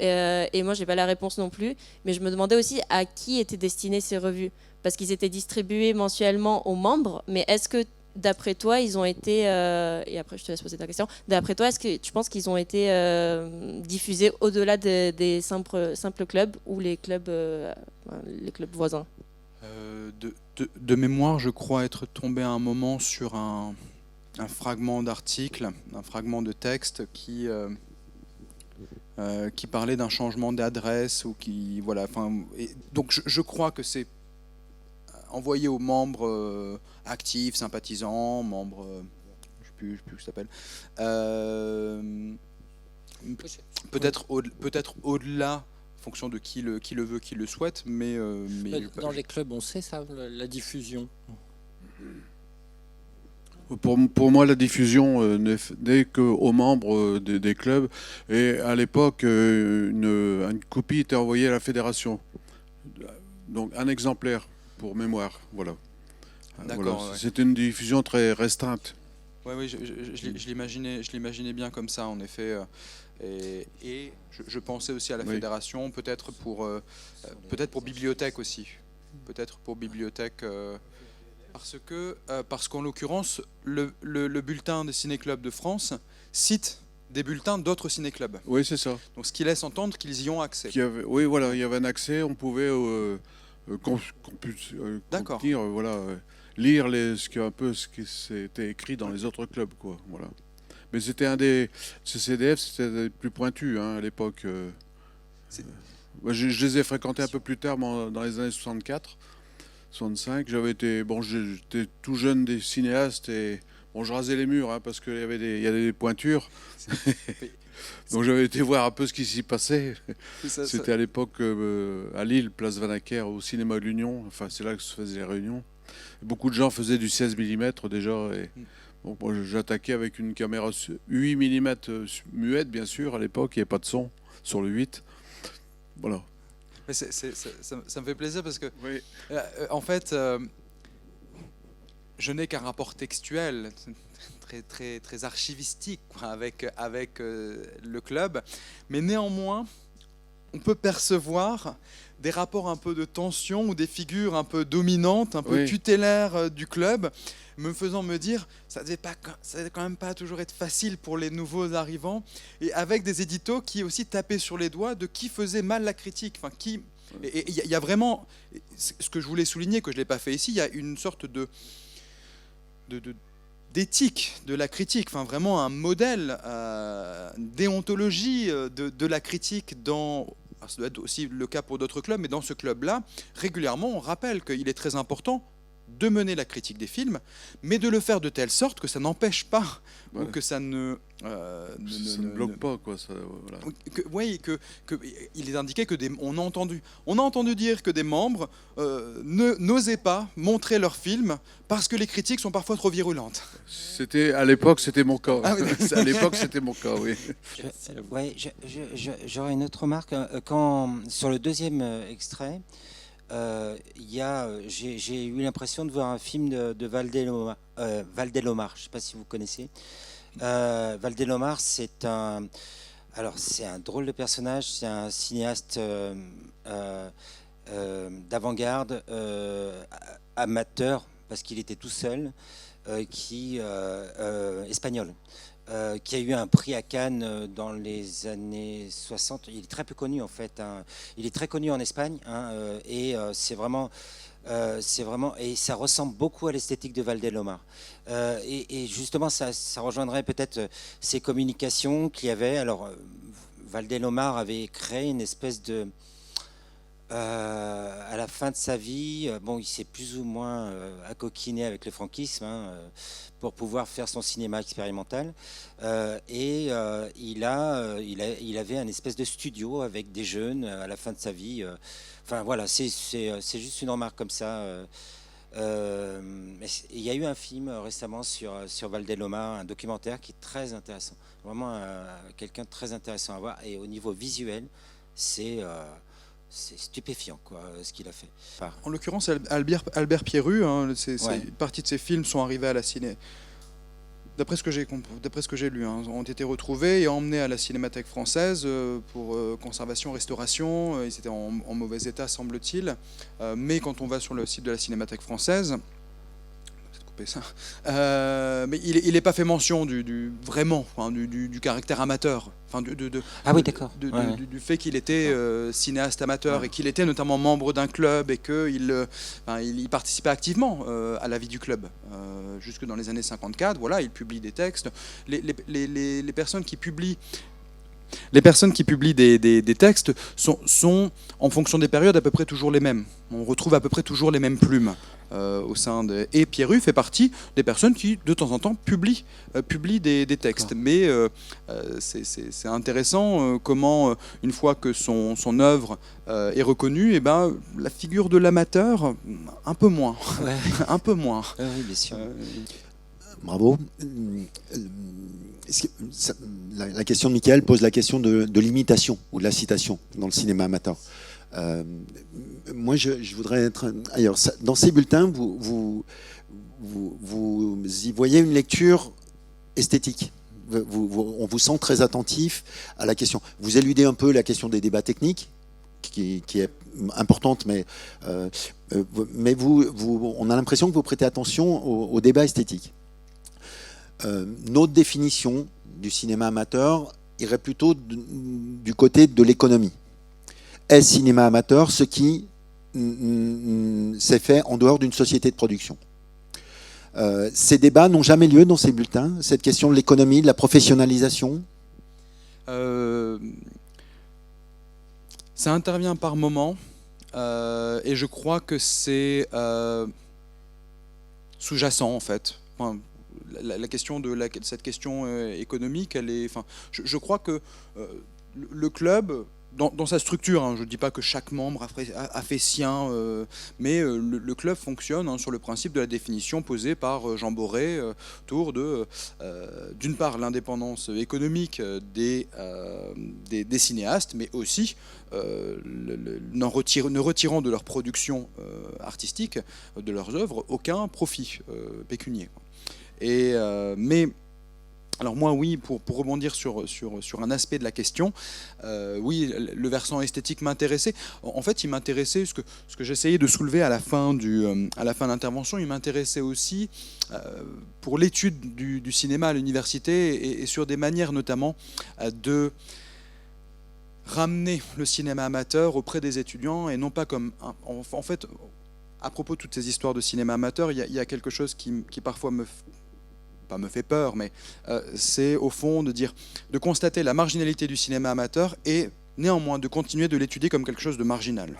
et moi, j'ai pas la réponse non plus, mais je me demandais aussi à qui étaient destinées ces revues. Parce qu'ils étaient distribués mensuellement aux membres, mais est-ce que, d'après toi, ils ont été... et après, je te laisse poser ta question. D'après toi, est-ce que tu penses qu'ils ont été diffusés au-delà des simples clubs ou les clubs voisins ? De mémoire, je crois être tombé à un moment sur un fragment d'article, un fragment de texte qui parlait d'un changement d'adresse ou qui... Voilà, donc je crois que c'est envoyé aux membres actifs, sympathisants, membres, je sais plus ce que ça s'appelle. Peut-être au-delà, en fonction de qui le veut, qui le souhaite, mais dans les clubs, on sait ça, la diffusion. Pour moi, la diffusion n'est qu'aux membres des clubs. Et à l'époque, une copie était envoyée à la fédération. Donc un exemplaire. Pour mémoire, voilà. D'accord. Voilà. Ouais. C'était une diffusion très restreinte. Oui, je l'imaginais bien comme ça, en effet. Et je pensais aussi à la fédération, peut-être pour bibliothèque aussi. Peut-être pour bibliothèque, parce qu'en l'occurrence, le bulletin des ciné-clubs de France cite des bulletins d'autres ciné-clubs. Oui, c'est ça. Donc ce qui laisse entendre qu'ils y ont accès. Oui, voilà, il y avait un accès, on pouvait... qu'on puisse contenir, lire ce qui s'était écrit dans les autres clubs, quoi. Voilà. Mais c'était ces CDF, c'était des plus pointus à l'époque. Je les ai fréquentés un peu plus tard, dans les années 64, 65. J'étais tout jeune des cinéastes et je rasais les murs parce qu'il y avait des pointures. Donc j'avais été voir un peu ce qui s'y passait. C'était à l'époque à Lille, place Vanacker, au cinéma de l'Union. Enfin, c'est là que se faisaient les réunions. Beaucoup de gens faisaient du 16 mm déjà. Et moi, j'attaquais avec une caméra 8 mm muette, bien sûr. À l'époque, il n'y avait pas de son sur le 8. Voilà. Mais ça me fait plaisir parce que, oui. En fait, je n'ai qu'un rapport textuel très, très archivistique avec le club, mais néanmoins, on peut percevoir des rapports un peu de tension ou des figures un peu dominantes, un peu tutélaires du club, me faisant me dire ça devait quand même pas toujours être facile pour les nouveaux arrivants, et avec des éditos qui aussi tapaient sur les doigts de qui faisait mal la critique, et il y a vraiment ce que je voulais souligner, que je l'ai pas fait ici, il y a une sorte d'éthique de la critique, vraiment un modèle, déontologie de la critique ça doit être aussi le cas pour d'autres clubs, mais dans ce club-là, régulièrement, on rappelle qu'il est très important de mener la critique des films, mais de le faire de telle sorte que ça n'empêche pas, ou que ça ne bloque pas, quoi. Ça, voilà. Il est indiqué que on a entendu dire que des membres n'osaient pas montrer leurs films parce que les critiques sont parfois trop virulentes. À l'époque, c'était mon cas. Ah, oui. À l'époque, c'était mon cas, oui. J'aurais une autre remarque. Sur le deuxième extrait, j'ai eu l'impression de voir un film de Valdelomar. Je ne sais pas si vous connaissez. Valdelomar, c'est un drôle de personnage. C'est un cinéaste d'avant-garde amateur, parce qu'il était tout seul, espagnol, qui a eu un prix à Cannes dans les années 60. Il est très peu connu en fait, hein. Il est très connu en Espagne, hein, et c'est vraiment, et ça ressemble beaucoup à l'esthétique de Valdelomar. Et justement, ça rejoindrait peut-être ces communications qu'il y avait. Alors, Valdelomar avait créé une espèce de... à la fin de sa vie, bon, il s'est plus ou moins accoquiné avec le franquisme, hein, pour pouvoir faire son cinéma expérimental. Il avait un espèce de studio avec des jeunes à la fin de sa vie. Enfin voilà, c'est juste une remarque comme ça. Il y a eu un film récemment sur Valdelomar, un documentaire qui est très intéressant. Vraiment quelqu'un de très intéressant à voir. Et au niveau visuel, c'est stupéfiant, quoi, ce qu'il a fait. En l'occurrence, Albert Pierru, hein, Ouais. une partie de ses films sont arrivés à la ciné. D'après ce que j'ai lu, hein, ont été retrouvés et emmenés à la Cinémathèque française pour conservation, restauration. Ils étaient en mauvais état, semble-t-il. Mais quand on va sur le site de la Cinémathèque française, ça. Mais il n'est pas fait mention vraiment, enfin, du caractère amateur, enfin, Ah oui, d'accord. Du fait qu'il était cinéaste amateur et qu'il était notamment membre d'un club et qu'il il participait activement à la vie du club jusque dans les années 54. Voilà, il publie des textes. Les personnes qui publient des textes sont, en fonction des périodes, à peu près toujours les mêmes. On retrouve à peu près toujours les mêmes plumes au sein de... Et Pierru fait partie des personnes qui, de temps en temps, publient des textes. Mais c'est intéressant comment, une fois que son œuvre est reconnue, et ben, la figure de l'amateur, un peu moins. Ouais. Un peu moins. Oui, bien sûr. Bravo. La question de Michael pose la question de l'imitation ou de la citation dans le cinéma amateur. Moi, je voudrais être ailleurs. Dans ces bulletins, vous y voyez une lecture esthétique. On vous sent très attentif à la question. Vous éludez un peu la question des débats techniques, qui est importante, mais on a l'impression que vous prêtez attention au débat esthétique. Notre définition du cinéma amateur irait plutôt du côté de l'économie. Est cinéma amateur ce qui s'est fait en dehors d'une société de production? Ces débats n'ont jamais lieu dans ces bulletins, cette question de l'économie, de la professionnalisation. Ça intervient par moment et je crois que c'est sous-jacent en fait. Enfin, la question cette question économique, elle est. Enfin, je crois que le club, dans sa structure, hein, je ne dis pas que chaque membre a fait sien, mais le club fonctionne, hein, sur le principe de la définition posée par Jean Boré autour d'une part, l'indépendance économique des cinéastes, mais aussi ne retirant de leur production artistique, de leurs œuvres, aucun profit pécunier. Mais alors moi, oui, pour rebondir sur un aspect de la question, oui, le versant esthétique m'intéressait. En fait, il m'intéressait, ce que j'essayais de soulever à la fin de l'intervention, il m'intéressait aussi pour l'étude du cinéma à l'université et sur des manières notamment de ramener le cinéma amateur auprès des étudiants et non pas comme... En fait, à propos de toutes ces histoires de cinéma amateur, il y a quelque chose qui parfois me fait peur, mais c'est au fond de constater la marginalité du cinéma amateur et néanmoins de continuer de l'étudier comme quelque chose de marginal,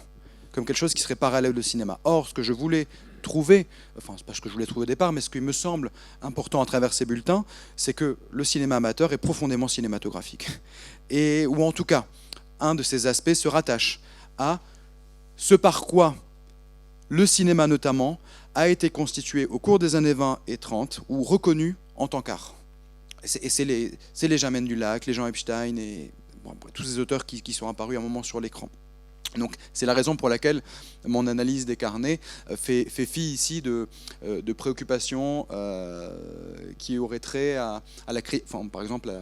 comme quelque chose qui serait parallèle au cinéma. Or, ce que je voulais trouver, enfin c'est pas ce que je voulais trouver au départ, mais ce qui me semble important à travers ces bulletins, c'est que le cinéma amateur est profondément cinématographique. Ou en tout cas, un de ces aspects se rattache à ce par quoi le cinéma notamment a été constitué au cours des années 20 et 30 ou reconnu en tant qu'art. Et c'est les Jamène du Lac, les Jean Epstein et tous ces auteurs qui sont apparus à un moment sur l'écran. Donc c'est la raison pour laquelle mon analyse des carnets fait fi ici de préoccupations qui auraient trait par exemple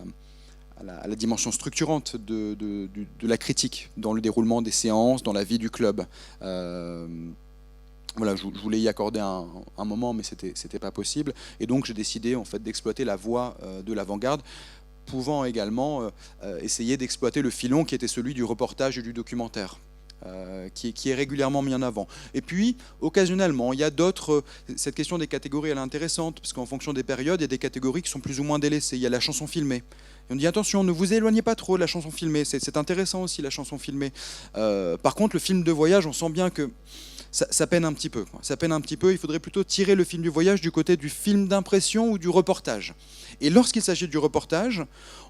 à la dimension structurante de la critique dans le déroulement des séances, dans la vie du club. Voilà, je voulais y accorder un moment, mais c'était pas possible. Et donc j'ai décidé en fait d'exploiter la voie de l'avant-garde, pouvant également essayer d'exploiter le filon qui était celui du reportage et du documentaire. Qui est régulièrement mis en avant. Et puis, occasionnellement, il y a d'autres... Cette question des catégories, elle est intéressante, parce qu'en fonction des périodes, il y a des catégories qui sont plus ou moins délaissées. Il y a la chanson filmée. Et on dit, attention, ne vous éloignez pas trop de la chanson filmée. C'est intéressant aussi, la chanson filmée. Par contre, le film de voyage, on sent bien que ça peine un petit peu. Ça peine un petit peu. Il faudrait plutôt tirer le film du voyage du côté du film d'impression ou du reportage. Et lorsqu'il s'agit du reportage,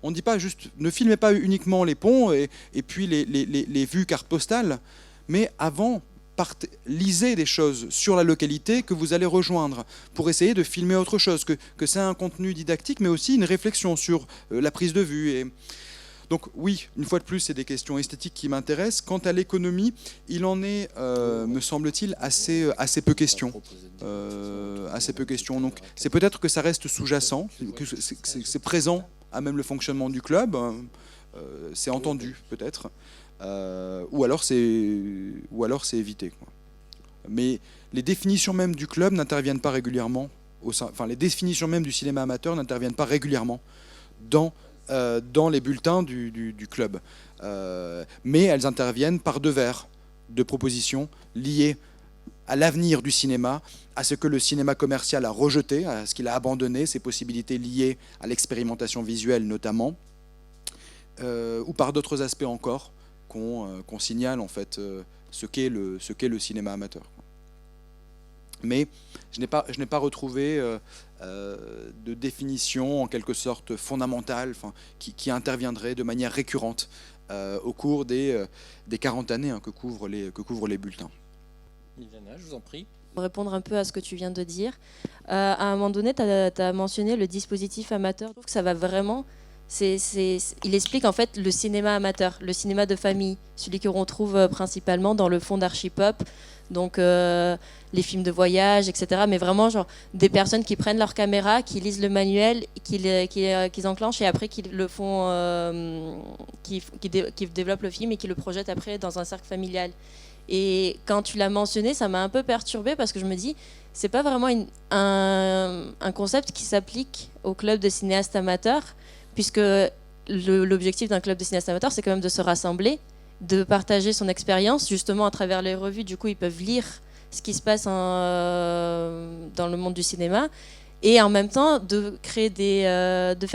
on ne dit pas juste, ne filmez pas uniquement les ponts et puis les vues cartes postales, mais avant, lisez des choses sur la localité que vous allez rejoindre pour essayer de filmer autre chose, que c'est un contenu didactique, mais aussi une réflexion sur la prise de vue. Et donc oui, une fois de plus, c'est des questions esthétiques qui m'intéressent. Quant à l'économie, il en est, me semble-t-il, assez peu question. Assez peu question. Donc c'est peut-être que ça reste sous-jacent, que c'est présent à même le fonctionnement du club, c'est entendu peut-être, ou alors c'est évité, quoi. Mais les définitions même du club n'interviennent pas régulièrement, les définitions même du cinéma amateur n'interviennent pas régulièrement dans les bulletins du club. Mais elles interviennent par devers de propositions liées à l'avenir du cinéma, à ce que le cinéma commercial a rejeté, à ce qu'il a abandonné, ses possibilités liées à l'expérimentation visuelle notamment, ou par d'autres aspects encore qu'on signale en fait ce qu'est le cinéma amateur. Mais je n'ai pas retrouvé de définition en quelque sorte fondamentale, qui interviendrait de manière récurrente au cours des 40 années que couvrent les bulletins. Iliana, je vous en prie. Pour répondre un peu à ce que tu viens de dire, à un moment donné, tu as mentionné le dispositif amateur. Je trouve que ça va vraiment... il explique en fait le cinéma amateur, le cinéma de famille, celui qu'on retrouve principalement dans le fond d'Archipop, donc les films de voyage, etc. Mais vraiment genre des personnes qui prennent leur caméra, qui lisent le manuel, qu'ils enclenchent et après qui le font, qui développent le film et qui le projettent après dans un cercle familial. Et quand tu l'as mentionné, ça m'a un peu perturbée parce que je me dis, c'est pas vraiment un concept qui s'applique au club de cinéastes amateurs, puisque l'objectif d'un club de cinéastes amateurs, c'est quand même de se rassembler, de partager son expérience, justement à travers les revues. Du coup, ils peuvent lire ce qui se passe dans le monde du cinéma, et en même temps de créer de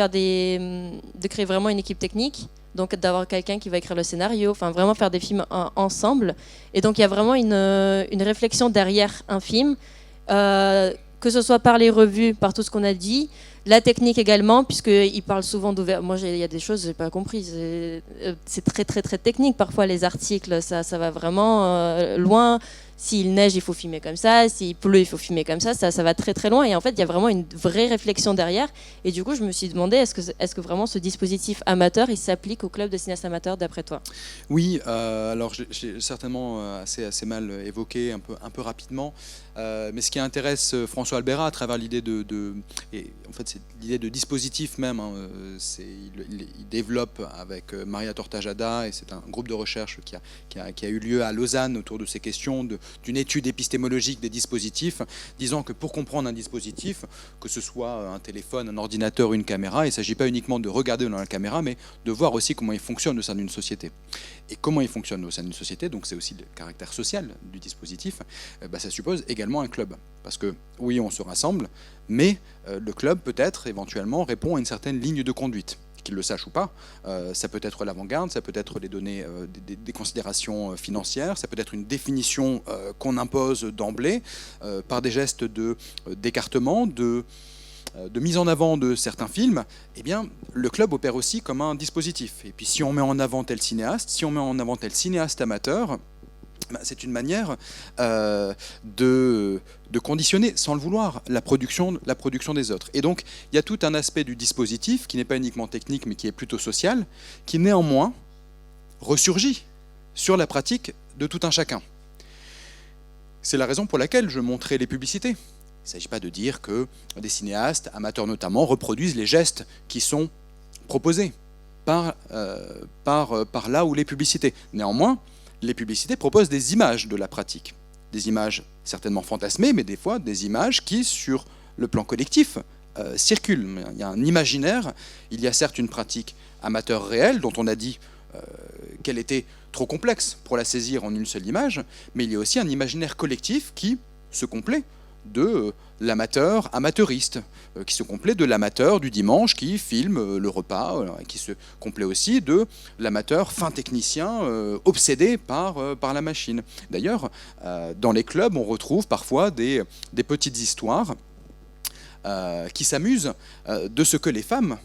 créer vraiment une équipe technique. Donc d'avoir quelqu'un qui va écrire le scénario, enfin vraiment faire des films ensemble. Et donc il y a vraiment une réflexion derrière un film, que ce soit par les revues, par tout ce qu'on a dit, la technique également, puisqu'ils parlent souvent d'ouverture. Moi il y a des choses que j'ai pas comprises. C'est très très très technique parfois les articles, ça va vraiment loin. S'il neige, il faut filmer comme ça. S'il pleut, il faut filmer comme ça. Ça va très très loin. Et en fait, il y a vraiment une vraie réflexion derrière. Et du coup, je me suis demandé, est-ce que vraiment ce dispositif amateur, il s'applique au club de cinéastes amateurs, d'après toi ? Oui, alors j'ai certainement assez mal évoqué un peu rapidement. Mais ce qui intéresse François Albera à travers l'idée en fait, c'est l'idée de dispositif même. Hein, il développe avec Maria Tortajada, et c'est un groupe de recherche qui a eu lieu à Lausanne autour de ces questions d'une étude épistémologique des dispositifs, disant que pour comprendre un dispositif, que ce soit un téléphone, un ordinateur, une caméra, il ne s'agit pas uniquement de regarder dans la caméra, mais de voir aussi comment il fonctionne au sein d'une société. Et comment il fonctionne au sein d'une société, donc c'est aussi le caractère social du dispositif, ça suppose également un club. Parce que oui, on se rassemble, mais le club peut-être éventuellement répond à une certaine ligne de conduite. Qu'ils le sachent ou pas, ça peut être l'avant-garde, ça peut être des données, des considérations financières, ça peut être une définition qu'on impose d'emblée par des gestes d'écartement, de mise en avant de certains films. Eh bien, le club opère aussi comme un dispositif. Et puis si on met en avant tel cinéaste, si on met en avant tel cinéaste amateur, c'est une manière de conditionner, sans le vouloir, la production des autres. Et donc, il y a tout un aspect du dispositif qui n'est pas uniquement technique, mais qui est plutôt social, qui néanmoins ressurgit sur la pratique de tout un chacun. C'est la raison pour laquelle je montrais les publicités. Il ne s'agit pas de dire que des cinéastes, amateurs notamment, reproduisent les gestes qui sont proposés. par là où les publicités. Néanmoins, les publicités proposent des images de la pratique. Des images certainement fantasmées, mais des fois des images qui, sur le plan collectif, circulent. Il y a un imaginaire, il y a certes une pratique amateur réelle, dont on a dit qu'elle était trop complexe pour la saisir en une seule image, mais il y a aussi un imaginaire collectif qui se complaît de l'amateur amateuriste, qui se complaît de l'amateur du dimanche qui filme le repas, qui se complaît aussi de l'amateur fin technicien obsédé par la machine. D'ailleurs, dans les clubs, on retrouve parfois des petites histoires qui s'amusent de ce que les femmes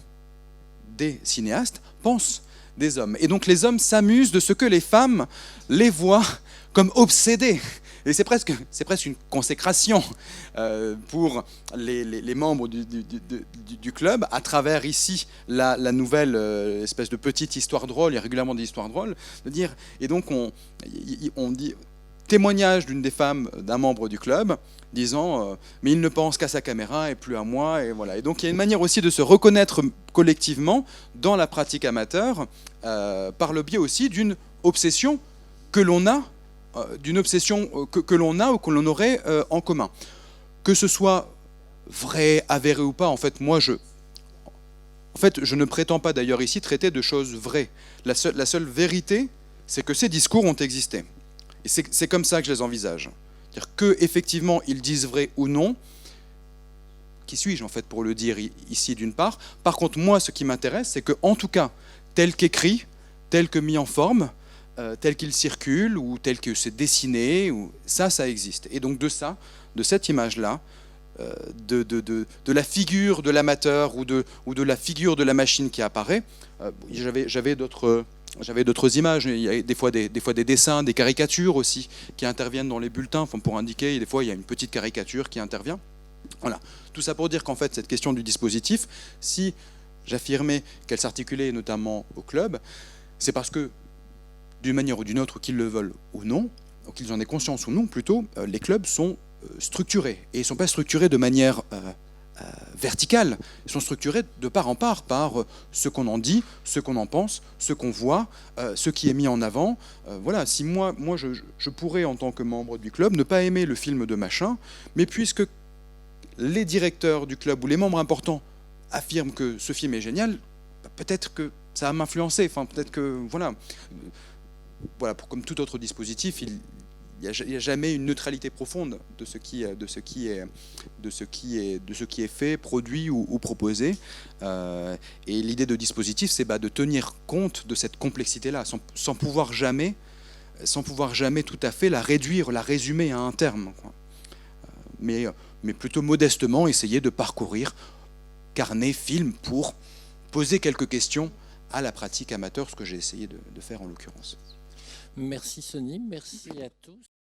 des cinéastes pensent des hommes. Et donc les hommes s'amusent de ce que les femmes les voient comme obsédés. Et c'est presque une consécration pour les membres du club, à travers ici la nouvelle espèce de petite histoire drôle, il y a régulièrement des histoires drôles, de dire, et donc on dit témoignage d'une des femmes d'un membre du club, disant mais il ne pense qu'à sa caméra et plus à moi, et voilà. Et donc il y a une manière aussi de se reconnaître collectivement dans la pratique amateur, par le biais aussi d'une obsession que l'on a, que l'on a ou que l'on aurait en commun. Que ce soit vrai, avéré ou pas, en fait, je ne prétends pas d'ailleurs ici traiter de choses vraies. La seule vérité, c'est que ces discours ont existé. Et c'est comme ça que je les envisage. C'est-à-dire qu'effectivement, ils disent vrai ou non. Qui suis-je, en fait, pour le dire ici, d'une part. Par contre, moi, ce qui m'intéresse, c'est qu'en tout cas, tel qu'écrit, tel que mis en forme, tel qu'il circule ou tel que c'est dessiné, ça existe. Et donc de cette image-là, de la figure de l'amateur ou de la figure de la machine qui apparaît, j'avais d'autres images. Il y a des fois des dessins, des caricatures aussi qui interviennent dans les bulletins, pour indiquer, des fois il y a une petite caricature qui intervient. Voilà. Tout ça pour dire qu'en fait cette question du dispositif, si j'affirmais qu'elle s'articulait notamment au club, c'est parce que d'une manière ou d'une autre, qu'ils le veulent ou non, ou qu'ils en aient conscience ou non, plutôt, les clubs sont structurés. Et ils ne sont pas structurés de manière verticale, ils sont structurés de part en part par ce qu'on en dit, ce qu'on en pense, ce qu'on voit, ce qui est mis en avant. Voilà, si moi je pourrais, en tant que membre du club, ne pas aimer le film de machin, mais puisque les directeurs du club ou les membres importants affirment que ce film est génial, peut-être que ça va m'influencer, peut-être que, voilà, comme tout autre dispositif, il n'y a jamais une neutralité profonde de ce qui est fait, produit ou proposé. Et l'idée de dispositif, c'est de tenir compte de cette complexité-là, sans pouvoir jamais tout à fait la réduire, la résumer à un terme, quoi. Mais plutôt modestement essayer de parcourir carnet, film, pour poser quelques questions à la pratique amateur, ce que j'ai essayé de faire en l'occurrence. Merci Sony, merci à tous.